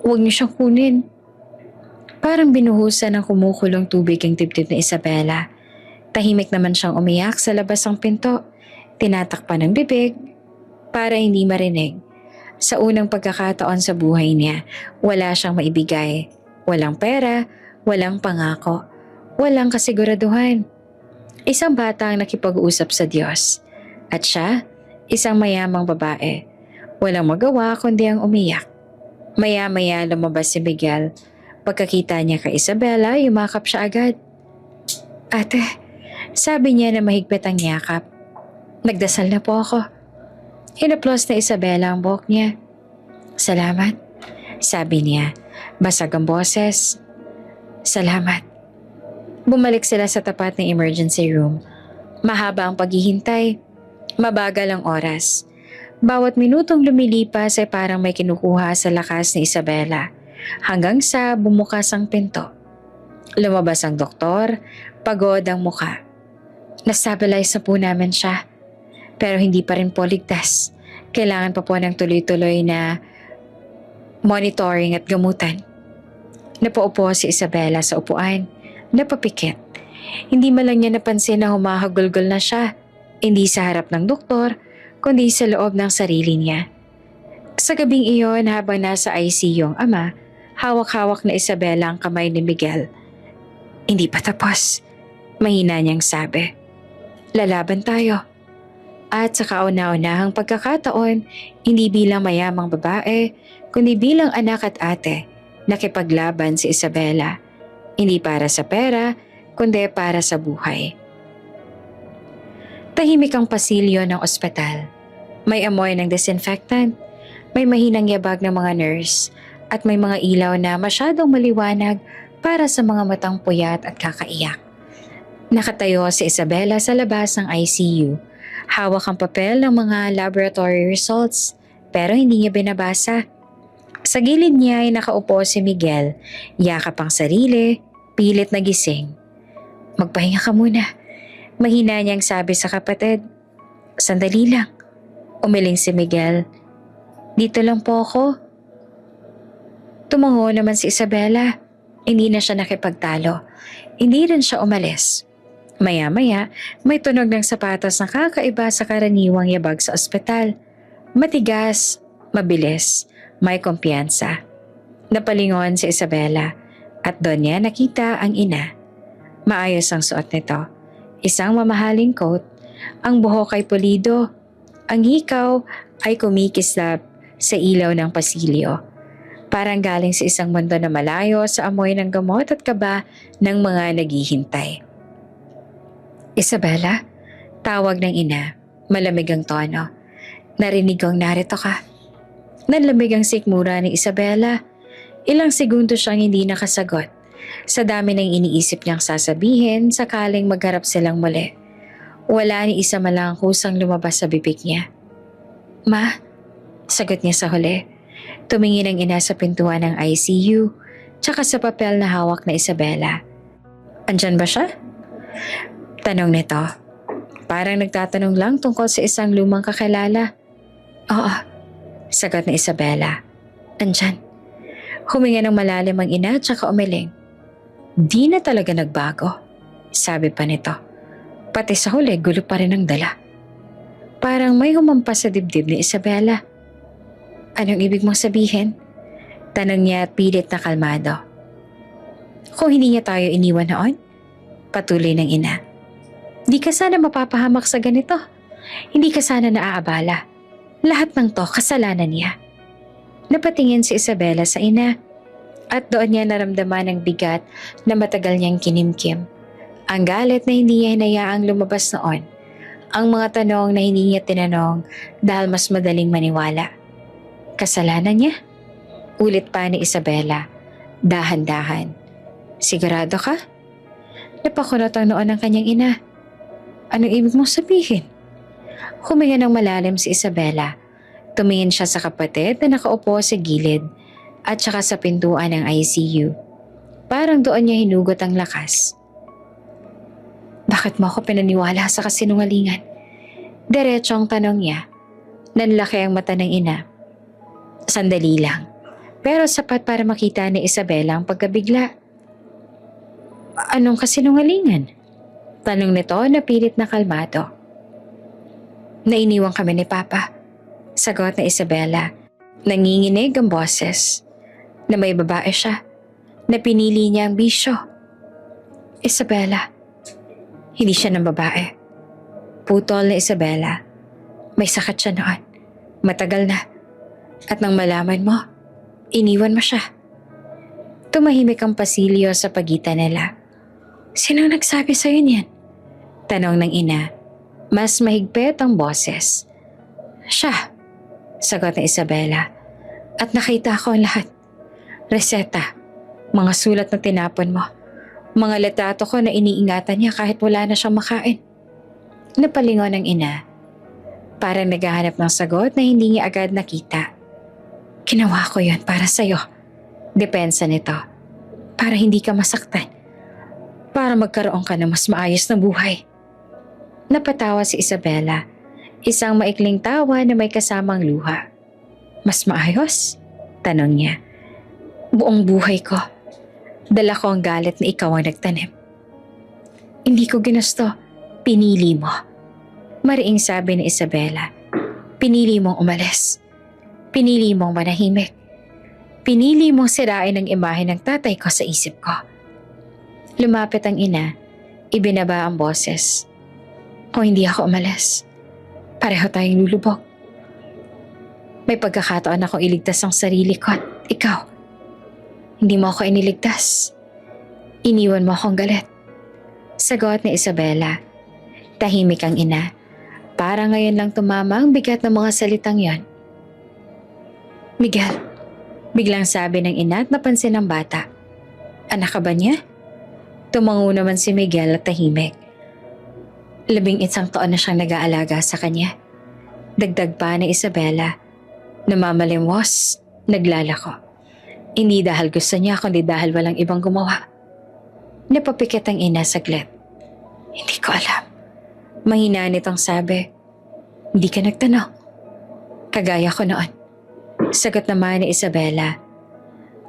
huwag niyo siyang kunin. Parang binuhusan ng kumukulong tubig ang dibdib ni Isabela. Tahimik naman siyang umiyak sa labas ng pinto. Tinatakpan ng bibig para hindi marinig. Sa unang pagkakataon sa buhay niya, wala siyang maibigay. Walang pera, walang pangako, walang kasiguraduhan. Isang bata ang nakipag-uusap sa Diyos. At siya, isang mayamang babae. Walang magawa kundi ang umiyak. Maya-maya lumabas si Miguel. Pagkakita niya kay Isabela, yumakap siya agad. Ate, sabi niya na mahigpit ang yakap. Nagdasal na po ako. Hinaplos na Isabela ang buhok niya. Salamat, sabi niya. Basag ang boses. Salamat. Bumalik sila sa tapat ng emergency room. Mahaba ang paghihintay. Mabagal ang oras. Bawat minutong lumilipas ay parang may kinukuha sa lakas ni Isabela. Hanggang sa bumukas ang pinto. Lumabas ang doktor, pagod ang muka. Nastabilize na po namin siya. Pero hindi pa rin po ligtas. Kailangan pa po ng tuloy-tuloy na monitoring at gamutan. Napaupo si Isabela sa upuan. Napapikit. Hindi man lang niya napansin na humahagulgol na siya. Hindi sa harap ng doktor, kundi sa loob ng sarili niya. Sa gabing iyon habang nasa ICU ang ama, hawak-hawak na Isabela ang kamay ni Miguel. Hindi pa tapos. Mahina niyang sabi. Lalaban tayo. At sa kauna-unahang pagkakataon, hindi bilang mayamang babae, kundi bilang anak at ate, nakipaglaban si Isabela. Hindi para sa pera, kundi para sa buhay. Tahimik ang pasilyo ng ospital. May amoy ng disinfectant, may mahinang yabag ng mga nurse, at may mga ilaw na masyadong maliwanag para sa mga matang puyat at kakaiyak. Nakatayo si Isabela sa labas ng ICU. Hawak ang papel ng mga laboratory results, pero hindi niya binabasa. Sa gilid niya ay nakaupo si Miguel, yakap ang sarili, pilit na gising. Magpahinga ka muna. Mahina niyang sabi sa kapatid. Sandali lang. Umiling si Miguel. Dito lang po ako. Tumango naman si Isabela. Hindi na siya nakipagtalo. Hindi rin siya umalis. Maya-maya, may tunog ng sapatos na kakaiba sa karaniwang yabag sa ospital. Matigas, mabilis, may kumpiyansa. Napalingon si Isabela at doon niya nakita ang ina. Maayos ang suot nito. Isang mamahaling coat, ang buhok ay pulido, ang hikaw ay kumikislap sa ilaw ng pasilyo. Parang galing sa isang mundo na malayo sa amoy ng gamot at kaba ng mga naghihintay. Isabela, tawag ng ina, malamig ang tono. Narinig kong narito ka. Nanlamig ang sikmura ni Isabela. Ilang segundo siyang hindi nakasagot. Sa dami ng iniisip niyang sasabihin, sakaling magharap silang muli. Wala ni isa malang kusang lumabas sa bibig niya. Ma, sagot niya sa huli. Tumingin ang ina sa pintuan ng ICU, tsaka sa papel na hawak na Isabela. Andyan ba siya? Tanong nito. Parang nagtatanong lang tungkol sa isang lumang kakilala. Oo, sagot ni Isabela. Andyan. Huminga ng malalim ang ina at saka umiling. Di na talaga nagbago, sabi pa nito. Pati sa huli, gulo pa rin ang dala. Parang may humampas sa dibdib ni Isabela. Anong ibig mong sabihin? Tanong niya at pilit na kalmado. Kung hindi niya tayo iniwan noon, patuloy ng ina. Di ka sana mapapahamak sa ganito. Hindi ka sana naaabala. Lahat ng to kasalanan niya. Napatingin si Isabela sa ina at doon niya naramdaman ang bigat na matagal niyang kinimkim. Ang galit na hindi niya hinayaang lumabas noon. Ang mga tanong na hindi niya tinanong dahil mas madaling maniwala. Kasalanan niya? Ulit pa ni Isabela. Dahan-dahan. Sigurado ka? Napakunot ang noon ng kanyang ina. Anong ibig mong sabihin? Huminga ng malalim si Isabela. Tumingin siya sa kapatid na nakaupo sa gilid at saka sa pintuan ng ICU. Parang doon niya hinugot ang lakas. Bakit mo ako pinaniwala sa kasinungalingan? Diretso ang tanong niya. Nanlaki ang mata ng ina. Sandali lang. Pero sapat para makita ni Isabela ang pagkabigla. Anong kasinungalingan? Tanong nito na pilit na kalmado. Nainiwan kami ni Papa. Sagot na Isabela. Nanginginig ang boses. Na may babae siya. Na pinili niya ang bisyo. Isabela. Hindi siya ng babae. Putol na Isabela. May sakit siya noon. Matagal na. At nang malaman mo, iniwan mo siya. Tumahimik ang pasilyo sa pagitan nila. Sinong nagsabi sa'yo niyan? Tanong ng ina. Mas mahigpit ang boses. Siya, sagot ni Isabela. At nakita ko ang lahat. Reseta, mga sulat na tinapon mo, mga litrato ko na iniingatan niya kahit wala na siyang makain. Napalingon ang ina. Parang naghahanap ng sagot na hindi niya agad nakita. Ginawa ko yun para sa'yo. Depensa nito. Para hindi ka masaktan. Para magkaroon ka ng mas maayos na buhay. Napatawa si Isabela. Isang maikling tawa na may kasamang luha. Mas maayos? Tanong niya. Buong buhay ko. Dala ko ang galit na ikaw ang nagtanim. Hindi ko ginusto. Pinili mo. Mariing sabi ni Isabela. Pinili mong umalis. Pinili mong manahimik. Pinili mong sirain ang imahe ng tatay ko sa isip ko. Lumapit ang ina. Ibinaba ang boses. Kung hindi ako umalis, pareho tayong lulubog. May pagkakataon akong iligtas ang sarili ko at ikaw. Hindi mo ako iniligtas. Iniwan mo akong galit. Sagot ni Isabela. Tahimik ang ina. Para ngayon lang tumama ang bigat ng mga salitang yon. Miguel, biglang sabi ng ina at napansin ng bata. Anak ka ba niya? Tumango naman si Miguel at tahimik. 11 taon na siyang nag-aalaga sa kanya. Dagdag pa ni Isabela. Namamalimos, naglalako. Hindi dahil gusto niya kundi dahil walang ibang gumawa. Napapikit ang ina saglit. Hindi ko alam. Mahina nitong sabi. Hindi ka nagtanong. Kagaya ko noon. Sagot naman ni Isabela.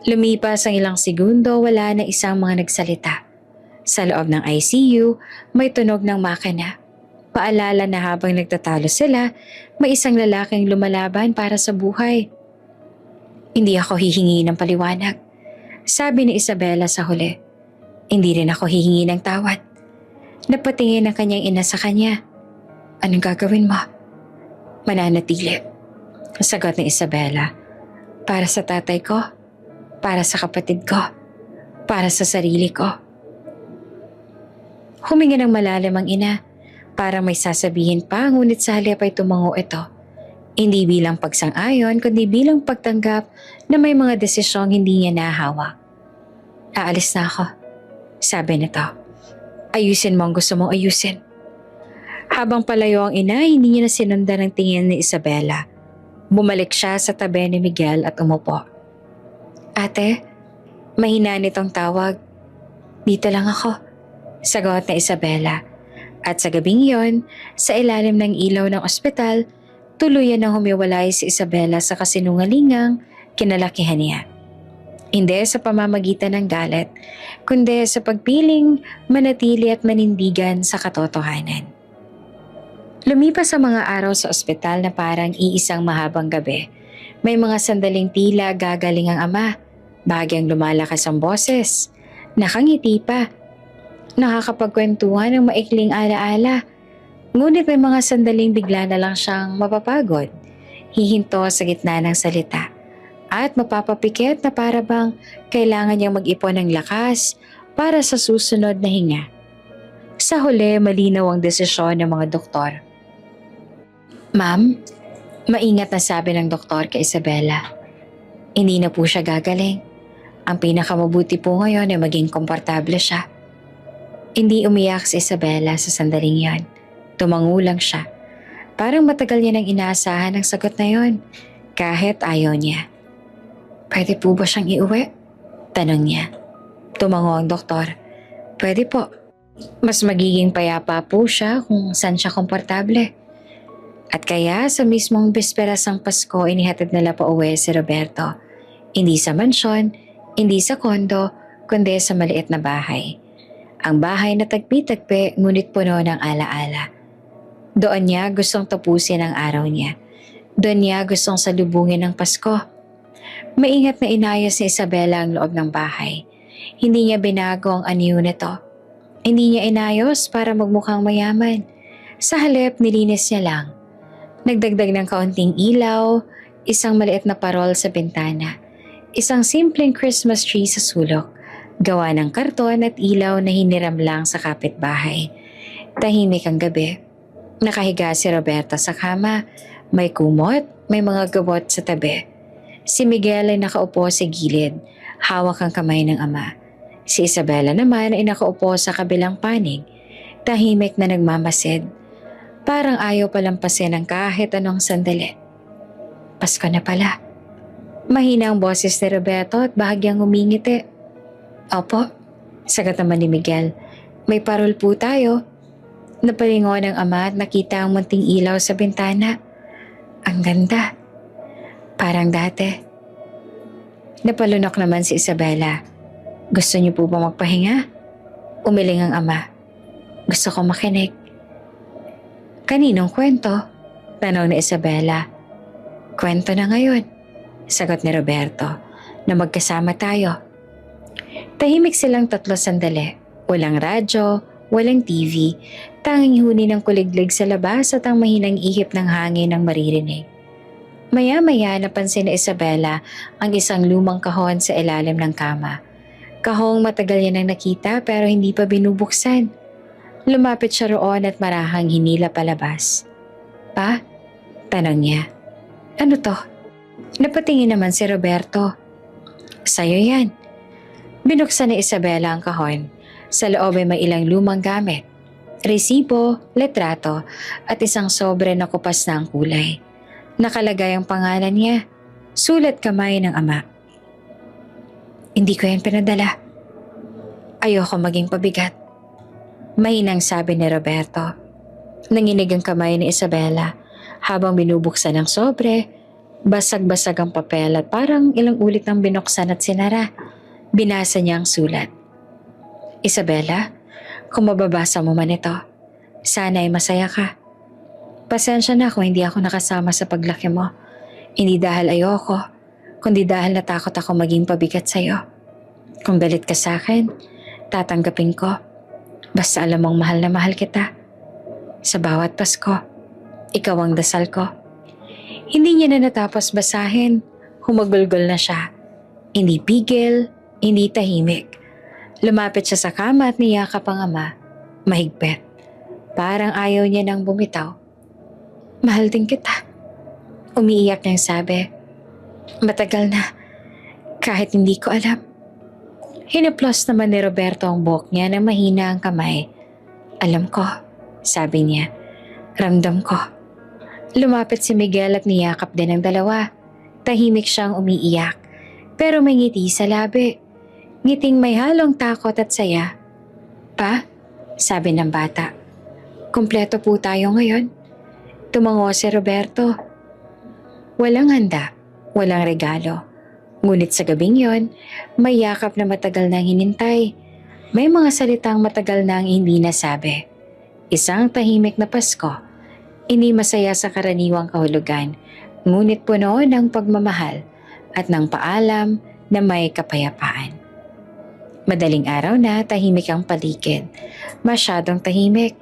Lumipas ang ilang segundo, wala na isang mga nagsalita. Sa loob ng ICU, may tunog ng makina. Paalala na habang nagtatalo sila, may isang lalaking lumalaban para sa buhay. Hindi ako hihingi ng paliwanag, sabi ni Isabela sa huli. Hindi rin ako hihingi ng tawad. Napatingin ang kanyang ina sa kanya. Anong gagawin mo? Mananatili. Sagot ni Isabela. Para sa tatay ko, para sa kapatid ko, para sa sarili ko. Huminga ng malalim ang ina. Parang may sasabihin pa, ngunit sa halip ay tumango ito. Hindi bilang pagsang-ayon, kundi bilang pagtanggap na may mga desisyong hindi niya nahawak. Aalis na ako, sabi nito. Ayusin mo ang gusto mong ayusin. Habang palayo ang ina, hindi niya na sinundan ang tingin ni Isabela. Bumalik siya sa tabi ni Miguel at umupo. Ate, mahina nitong tawag. Dito lang ako. Sagot ni Isabela. At sa gabing yon, sa ilalim ng ilaw ng ospital, tuluyan na humiwalay si Isabela sa kasinungalingang kinalakihan niya. Hindi sa pamamagitan ng galit, kundi sa pagpiling manatili at manindigan sa katotohanan. Lumipas ang mga araw sa ospital na parang iisang mahabang gabi. May mga sandaling tila gagaling ang ama, bahagyang lumalakas ang boses, nakangiti pa, nakakapagkwentuhan ng maikling alaala. Ngunit may mga sandaling bigla na lang siyang mapapagod, hihinto sa gitna ng salita, at mapapapikit na para bang kailangan niyang mag-ipon ng lakas para sa susunod na hinga. Sa huli, malinaw ang desisyon ng mga doktor. Ma'am, maingat na sabi ng doktor kay Isabela. Hindi na po siya gagaling. Ang pinakamabuti po ngayon ay maging komportable siya. Hindi umiyak si Isabela sa sandaling yon. Tumango lang siya. Parang matagal niya nang inaasahan ang sagot na yon, kahit ayaw niya. Pwede po ba siyang iuwi? Tanong niya. Tumango ang doktor. Pwede po. Mas magiging payapa po siya kung saan siya komportable. At kaya sa mismong bisperas ng Pasko inihatid nila pa uwi si Roberto. Hindi sa mansyon, hindi sa kondo, kundi sa maliit na bahay. Ang bahay na tagpi-tagpi ngunit puno ng alaala. Doon niya gustong tapusin ang araw niya. Doon niya gustong salubungin ang Pasko. Maingat na inayos ni Isabela ang loob ng bahay. Hindi niya binago ang anyo nito. Hindi niya inayos para magmukhang mayaman. Sa halip, nilinis niya lang. Nagdagdag ng kaunting ilaw, isang maliit na parol sa bintana, isang simpleng Christmas tree sa sulok, gawa ng karton at ilaw na hiniram lang sa kapitbahay. Tahimik ang gabi. Nakahiga si Roberta sa kama, may kumot, may mga gabot sa tabi. Si Miguel ay nakaupo sa gilid, hawak ang kamay ng ama. Si Isabela naman ay nakaupo sa kabilang panig, tahimik na nagmamasid. Parang ayaw palampasin ng kahit anong sandali. Pasko na pala. Mahina ang boses ni Roberto at bahagyang humingiti. Opo, sagot naman ni Miguel. May parol po tayo. Napalingon ang ama at nakita ang munting ilaw sa bintana. Ang ganda. Parang dati. Napalunok naman si Isabela. Gusto niyo po ba magpahinga? Umiling ang ama. Gusto ko makinig. Kaninong kwento? Tanong ni Isabela. Kwento na ngayon, sagot ni Roberto, na magkasama tayo. Tahimik silang tatlo sandali. Walang radyo, walang TV, tanging huni ng kuliglig sa labas at ang mahinang ihip ng hangin ang maririnig. Maya-maya napansin ni Isabela ang isang lumang kahon sa ilalim ng kama. Kahong matagal niya nang nakita pero hindi pa binubuksan. Lumapit siya roon at marahang hinila palabas. Pa? Tanong niya. Ano to? Napatingin naman si Roberto. Sa'yo yan. Binuksan ni Isabela ang kahon. Sa loob ay may ilang lumang gamit. Resibo, letrato, at isang sobre na kupas na ang kulay. Nakalagay ang pangalan niya. Sulat kamay ng ama. Hindi ko yan pinadala. Ayoko maging pabigat. Mahinang sabi ni Roberto. Nanginig ang kamay ni Isabela habang binubuksan ang sobre, basag-basag ang papel at parang ilang ulit ang binuksan at sinara. Binasa niya ang sulat. Isabela, kung mababasa mo man ito, sana ay masaya ka. Pasensya na kung hindi ako nakasama sa paglaki mo. Hindi dahil ayoko, kundi dahil natakot ako maging pabigat sa'yo. Kung galit ka sa akin, tatanggapin ko. Basta alam mong mahal na mahal kita. Sa bawat Pasko, ikaw ang dasal ko. Hindi niya na natapos basahin. Humagulgol na siya. Hindi pigil, hindi tahimik. Lumapit siya sa kama at niyakap ang ama. Mahigpit. Parang ayaw niya nang bumitaw. Mahal din kita. Umiiyak niyang sabi. Matagal na. Kahit hindi ko alam. Hinaplos naman ni Roberto ang buhok niya na mahina ang kamay. Alam ko, sabi niya. Ramdam ko. Lumapit si Miguel at niyakap din ang dalawa. Tahimik siyang umiiyak, pero may ngiti sa labi. Ngiting may halong takot at saya. Pa, Sabi ng bata. Kumpleto po tayo ngayon. Tumango si Roberto. Walang handa, walang regalo. Ngunit sa gabing yon, may yakap na matagal nang hinintay. May mga salitang matagal nang hindi nasabi. Isang tahimik na Pasko, hindi masaya sa karaniwang kahulugan, ngunit puno ng pagmamahal at ng paalam na may kapayapaan. Madaling araw na tahimik ang paligid. Masyadong tahimik.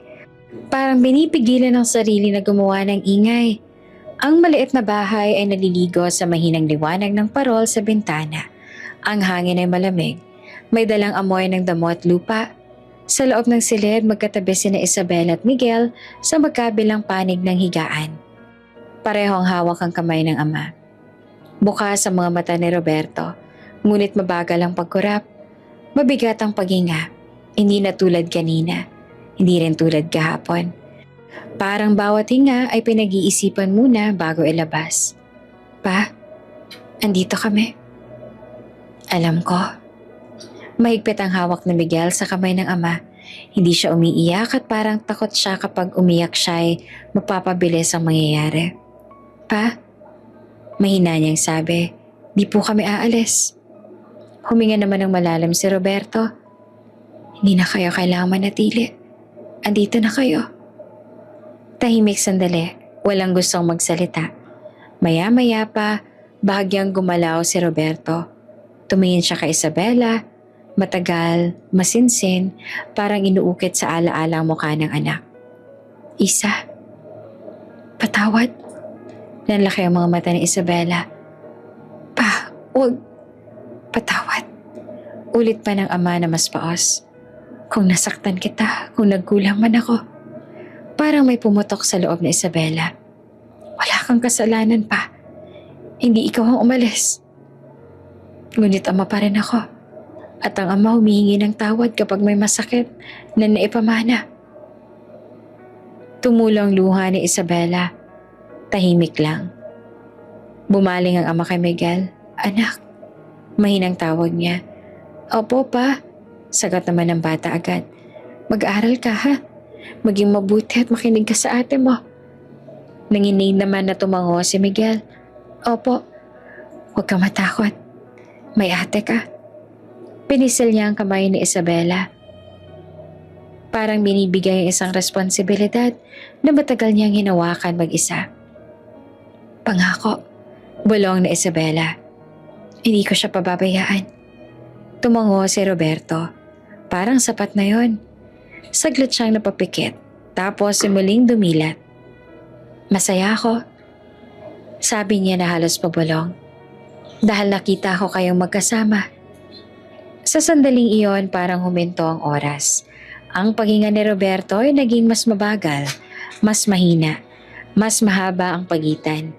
Parang binipigilan ng sarili na gumawa ng ingay. Ang maliit na bahay ay naliligo sa mahinang liwanag ng parol sa bintana. Ang hangin ay malamig. May dalang amoy ng damo at lupa. Sa loob ng silid, magkatabi sina Isabel at Miguel sa magkabilang panig ng higaan. Parehong hawak ang kamay ng ama. Bukas ang mga mata ni Roberto, ngunit mabagal ang pagkurap. Mabigat ang paghinga. Hindi na tulad kanina. Hindi rin tulad kahapon. Parang bawat hinga ay pinag-iisipan muna bago ilabas. Pa, andito kami. Alam ko. Mahigpit ang hawak ni Miguel sa kamay ng ama. Hindi siya umiiyak at parang takot siya kapag umiyak siya ay mapapabilis ang mangyayari. Pa, mahina niyang sabi, di po kami aalis. Huminga naman ng malalim si Roberto. Hindi na kayo kailangan manatili. Andito na kayo. Tahimik sandali, walang gustong magsalita. Maya-maya pa, bahagyang gumalaw si Roberto. Tumingin siya kay Isabela, matagal, masinsin, parang inuukit sa alaala ang mukha ng anak. Isa, patawad. Nanlaki ang mga mata ni Isabela. Pa, huwag. Patawad. Ulit pa ng ama na mas paos. Kung nasaktan kita, kung nagkulang man ako. Parang may pumutok sa loob ni Isabela. Wala kang kasalanan pa. Hindi ikaw ang umalis. Ngunit ama pa rin ako. At ang ama humihingi ng tawad kapag may masakit na naipamana. Tumulong luha ni Isabela. Tahimik lang. Bumaling ang ama kay Miguel. Anak. Mahinang tawag niya. Opo pa. Sagot naman ng bata agad. Mag-aral ka ha. Maging mabuti at makinig ka sa ate mo. Nanginig naman na tumango si Miguel. Opo. Huwag ka matakot. May ate ka. Pinisil niya ang kamay ni Isabela. Parang binibigay ang isang responsibilidad na matagal niyang hinawakan mag-isa. Pangako. Bulong ni Isabela. Hindi ko siya pababayaan. Tumango si Roberto. Parang sapat na yon. Saglit siyang napapikit, tapos muling dumilat. Masaya ako. Sabi niya na halos pabulong. Dahil nakita ko kayong magkasama. Sa sandaling iyon parang huminto ang oras. Ang paghinga ni Roberto ay naging mas mabagal, mas mahina, mas mahaba ang pagitan.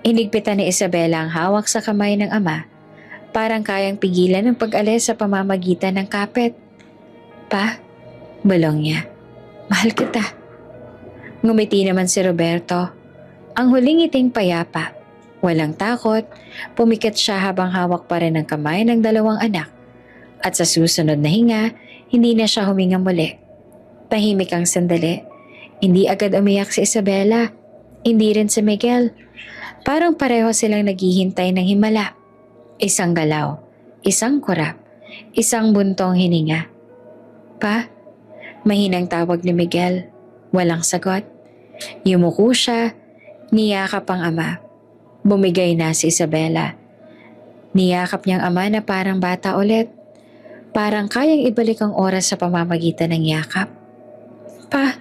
Inigpitan ni Isabela ang hawak sa kamay ng ama. Parang kayang pigilan ang pag-alis sa pamamagitan ng kapit. Pa, bulong niya. Mahal kita. Ngumiti naman si Roberto. Ang huling ngiting payapa. Walang takot, pumikit siya habang hawak pa rin ang kamay ng dalawang anak. At sa susunod na hinga, hindi na siya huminga muli. Tahimik ang sandali. Hindi agad umiyak si Isabela. Hindi rin si Miguel. Parang pareho silang naghihintay ng himala. Isang galaw, isang kurap, isang buntong hininga. Pa, mahinang tawag ni Miguel. Walang sagot. Yumuko siya, niyakap ang ama. Bumigay na si Isabela. Niyakap niyang ama na parang bata ulit. Parang kayang ibalik ang oras sa pamamagitan ng yakap. Pa,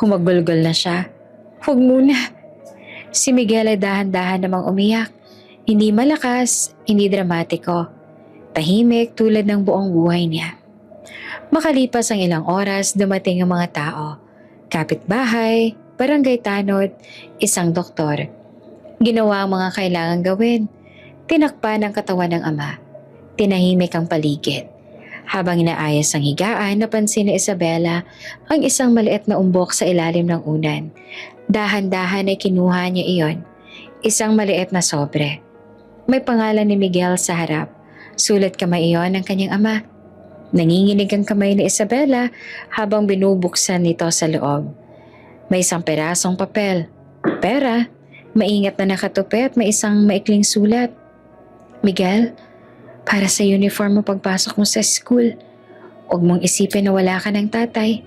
humagbulgol na siya. Huwag muna. Si Miguel ay dahan-dahan namang umiyak. Hindi malakas, hindi dramatiko. Tahimik tulad ng buong buhay niya. Makalipas ang ilang oras, dumating ang mga tao. Kapitbahay, barangay tanod, isang doktor. Ginawa ang mga kailangang gawin. Tinakpan ang katawan ng ama. Tinahimik ang paligid. Habang inaayos ang higaan, napansin ni Isabela ang isang maliit na umbok sa ilalim ng unan. Dahan-dahan ay kinuha niya iyon. Isang maliit na sobre. May pangalan ni Miguel sa harap. Sulat kamay iyon ng kanyang ama. Nanginginig ang kamay ni Isabela habang binubuksan nito sa loob. May isang perasong papel, pera, maingat na nakatupi at may isang maikling sulat. Miguel, para sa uniform mo pagpasok mo sa school. Huwag mong isipin na wala ka ng tatay.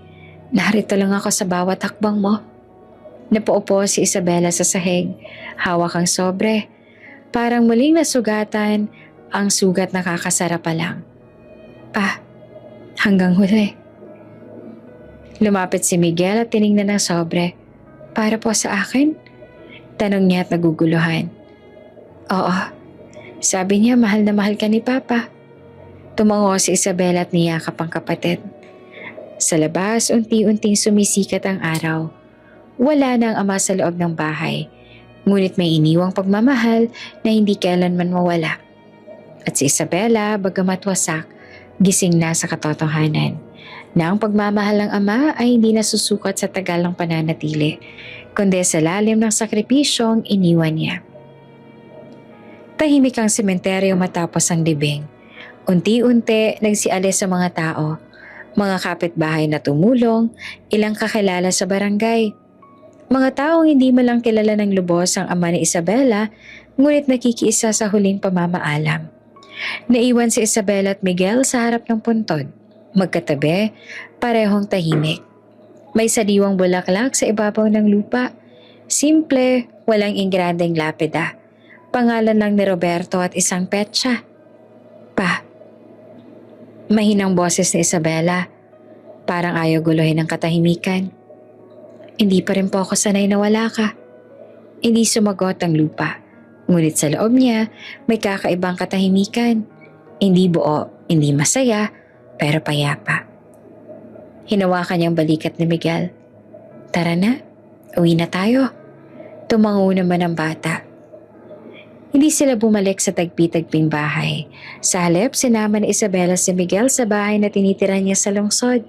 Narito lang ako sa bawat hakbang mo. Napaupo si Isabela sa sahig, hawak ang sobre. Parang muling nasugatan ang sugat na kakasara pa lang. Pa, hanggang huli. Lumapit si Miguel at tiningnan ang sobre. Para po sa akin? Tanong niya at naguguluhan. Oo, sabi niya mahal na mahal ka ni Papa. Tumango si Isabela at niyakap ang kapatid. Sa labas, unti-unting sumisikat ang araw. Wala na ang ama sa loob ng bahay, ngunit may iniwang pagmamahal na hindi kailanman mawala. At si Isabela, bagamat wasak, gising na sa katotohanan na ang pagmamahal ng ama ay hindi nasusukat sa tagal ng pananatili, kundi sa lalim ng sakripisyong iniwan niya. Tahimik ang sementeryo matapos ang libing. Unti-unti nagsialis sa mga tao, mga kapitbahay na tumulong, ilang kakilala sa barangay. Mga taong hindi malang kilala ng lubos ang ama ni Isabela, ngunit nakikiisa sa huling pamamaalam. Naiwan si Isabela at Miguel sa harap ng puntod. Magkatabi, parehong tahimik. May sariwang bulaklak sa ibabaw ng lupa. Simple, walang ingrandeng lapida. Pangalan lang ni Roberto at isang petsa. Pa. Mahinang boses ni Isabela. Parang ayaw guluhin ang katahimikan. Hindi pa rin po ako sanay na wala ka. Hindi sumagot ang lupa. Ngunit sa loob niya, may kakaibang katahimikan. Hindi buo, hindi masaya, pero payapa. Hinawakan niyang balikat ni Miguel. Tara na, uwi na tayo. Tumango naman ang bata. Hindi sila bumalik sa tagpi-tagping bahay. Sa halip, sinama ni Isabela si Miguel sa bahay na tinitira niya sa lungsod.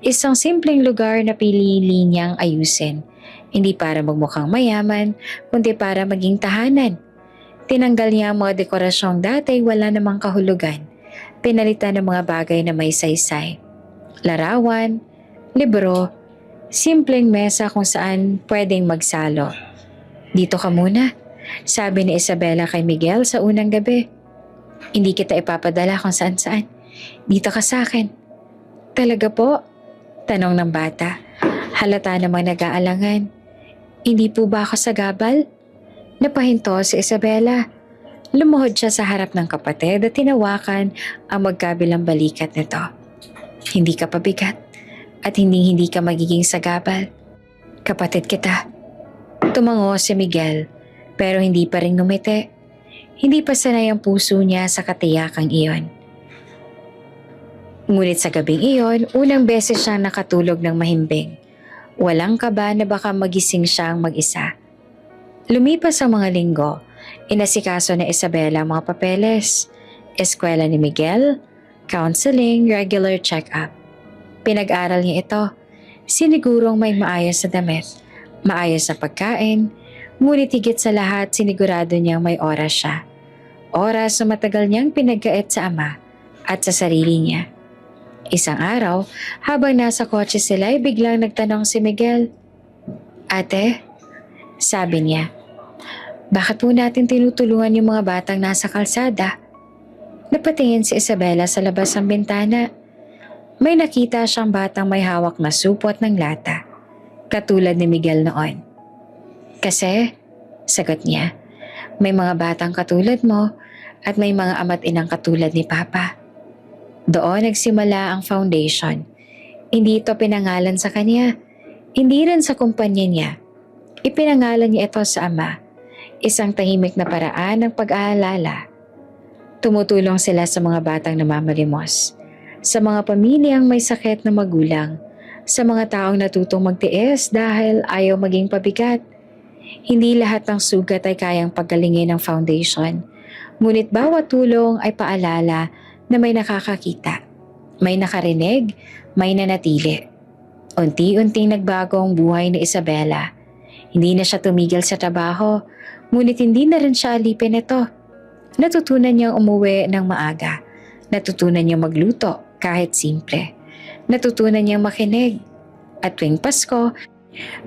Isang simpleng lugar na pinili niyang ayusin. Hindi para magmukhang mayaman, kundi para maging tahanan. Tinanggal niya ang mga dekorasyong dati wala namang kahulugan. Pinalitan ng mga bagay na may saysay. Larawan, libro, simpleng mesa kung saan pwedeng magsalo. Dito ka muna, sabi ni Isabela kay Miguel sa unang gabi. Hindi kita ipapadala kung saan-saan. Dito ka sa akin. Talaga po? Tanong ng bata. Halata namang nag-aalangan. Hindi po ba ako sagabal? Napahinto si Isabela. Lumuhod siya sa harap ng kapatid at tinawakan ang magkabilang balikat nito. Hindi ka pabigat at hindi ka magiging sagabal. Kapatid kita. Tumango si Miguel pero hindi pa rin ngumiti. Hindi pa sanay ang puso niya sa katiyakang iyon. Ngunit sa gabing iyon, unang beses siyang nakatulog ng mahimbing. Walang kaba na baka magising siyang mag-isa. Lumipas ang mga linggo, inasikaso ni Isabela ang mga papeles, eskwela ni Miguel, counseling, regular check-up. Pinag-aral niya ito. Sinigurong may maayos na damit, maayos na pagkain, ngunit higit sa lahat sinigurado niyang may oras siya. Oras na matagal niyang pinagkait sa ama at sa sarili niya. Isang araw, habang nasa kotse sila ay biglang nagtanong si Miguel. Ate, sabi niya, bakit po natin tinutulungan yung mga batang nasa kalsada? Napatingin si Isabela sa labas ng bintana. May nakita siyang batang may hawak na supot ng lata, katulad ni Miguel noon. Kasi, sagot niya, may mga batang katulad mo at may mga ama't inang katulad ni Papa. Doon nagsimula ang foundation. Hindi ito pinangalan sa kanya, hindi rin sa kumpanya niya. Ipinangalan niya ito sa ama, isang tahimik na paraan ng pag-aalala. Tumutulong sila sa mga batang namamalimos, sa mga pamilyang may sakit na magulang, sa mga taong natutong magtiis dahil ayaw maging pabigat. Hindi lahat ng sugat ay kayang paggalingin ng foundation, ngunit bawat tulong ay paalala na may nakakakita, may nakarinig, may nanatili. Unti-unting nagbago ang buhay ni Isabela. Hindi na siya tumigil sa trabaho, ngunit hindi na rin siya alipin ito. Natutunan niyang umuwi ng maaga. Natutunan niyang magluto, kahit simple. Natutunan niyang makinig. At tuwing Pasko,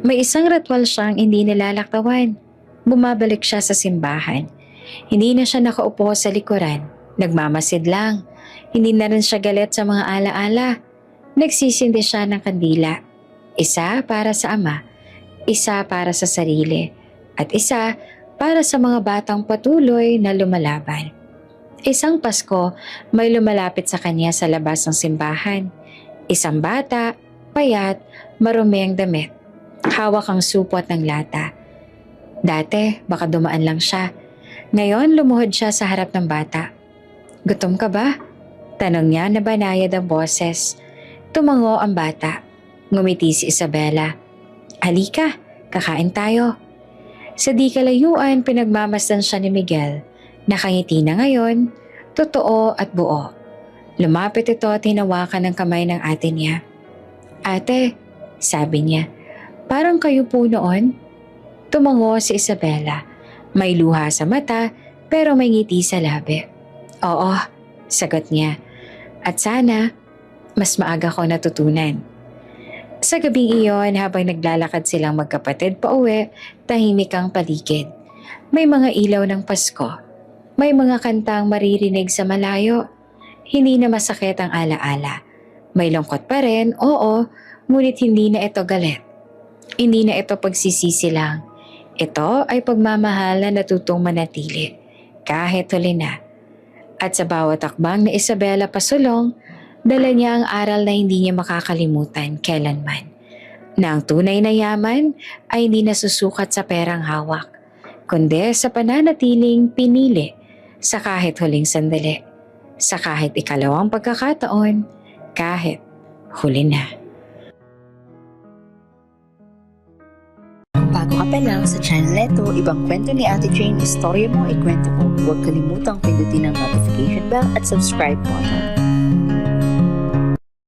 may isang ritual siyang hindi nilalaktawan. Bumabalik siya sa simbahan. Hindi na siya nakaupo sa likuran. Nagmamasid lang. Hindi na rin siya galit sa mga alaala. Nagsisindi siya ng kandila. Isa para sa ama, isa para sa sarili, at isa para sa mga batang patuloy na lumalaban. Isang Pasko, may lumalapit sa kanya sa labas ng simbahan. Isang bata, payat, marumi ang damit. Hawak ang supot ng lata. Dati, baka dumaan lang siya. Ngayon, lumuhod siya sa harap ng bata. "Gutom ka ba?" Tanong niya na banayad ang boses. Tumango ang bata. Ngumiti si Isabela. "Halika, kakain tayo." Sa di kalayuan, pinagmamasdan siya ni Miguel. Nakangiti na ngayon, totoo at buo. Lumapit ito at hinawakan ng kamay ng ate niya. "Ate," sabi niya, "parang kayo po noon." Tumango si Isabela. May luha sa mata pero may ngiti sa labi. "Oo," sagot niya. "At sana, mas maaga ko natutunan." Sa gabing iyon, habang naglalakad silang magkapatid pauwi, tahimik ang paligid. May mga ilaw ng Pasko. May mga kantang maririnig sa malayo. Hindi na masakit ang alaala. May lungkot pa rin, oo, ngunit hindi na ito galit. Hindi na ito pagsisisi lang. Ito ay pagmamahal na natutong manatili, kahit huli na. At sa bawat akbang ni Isabela pasulong, dala niya ang aral na hindi niya makakalimutan kailanman. Na ang tunay na yaman ay hindi nasusukat sa perang hawak, kundi sa pananatiling pinili sa kahit huling sandali, sa kahit ikalawang pagkakataon, kahit huli na. Kung bago ka pa lang sa channel neto, ibang kwento ni Ate Jane, istorya mo, ikwento ko. Huwag kalimutang pindutin ang notification bell at subscribe button.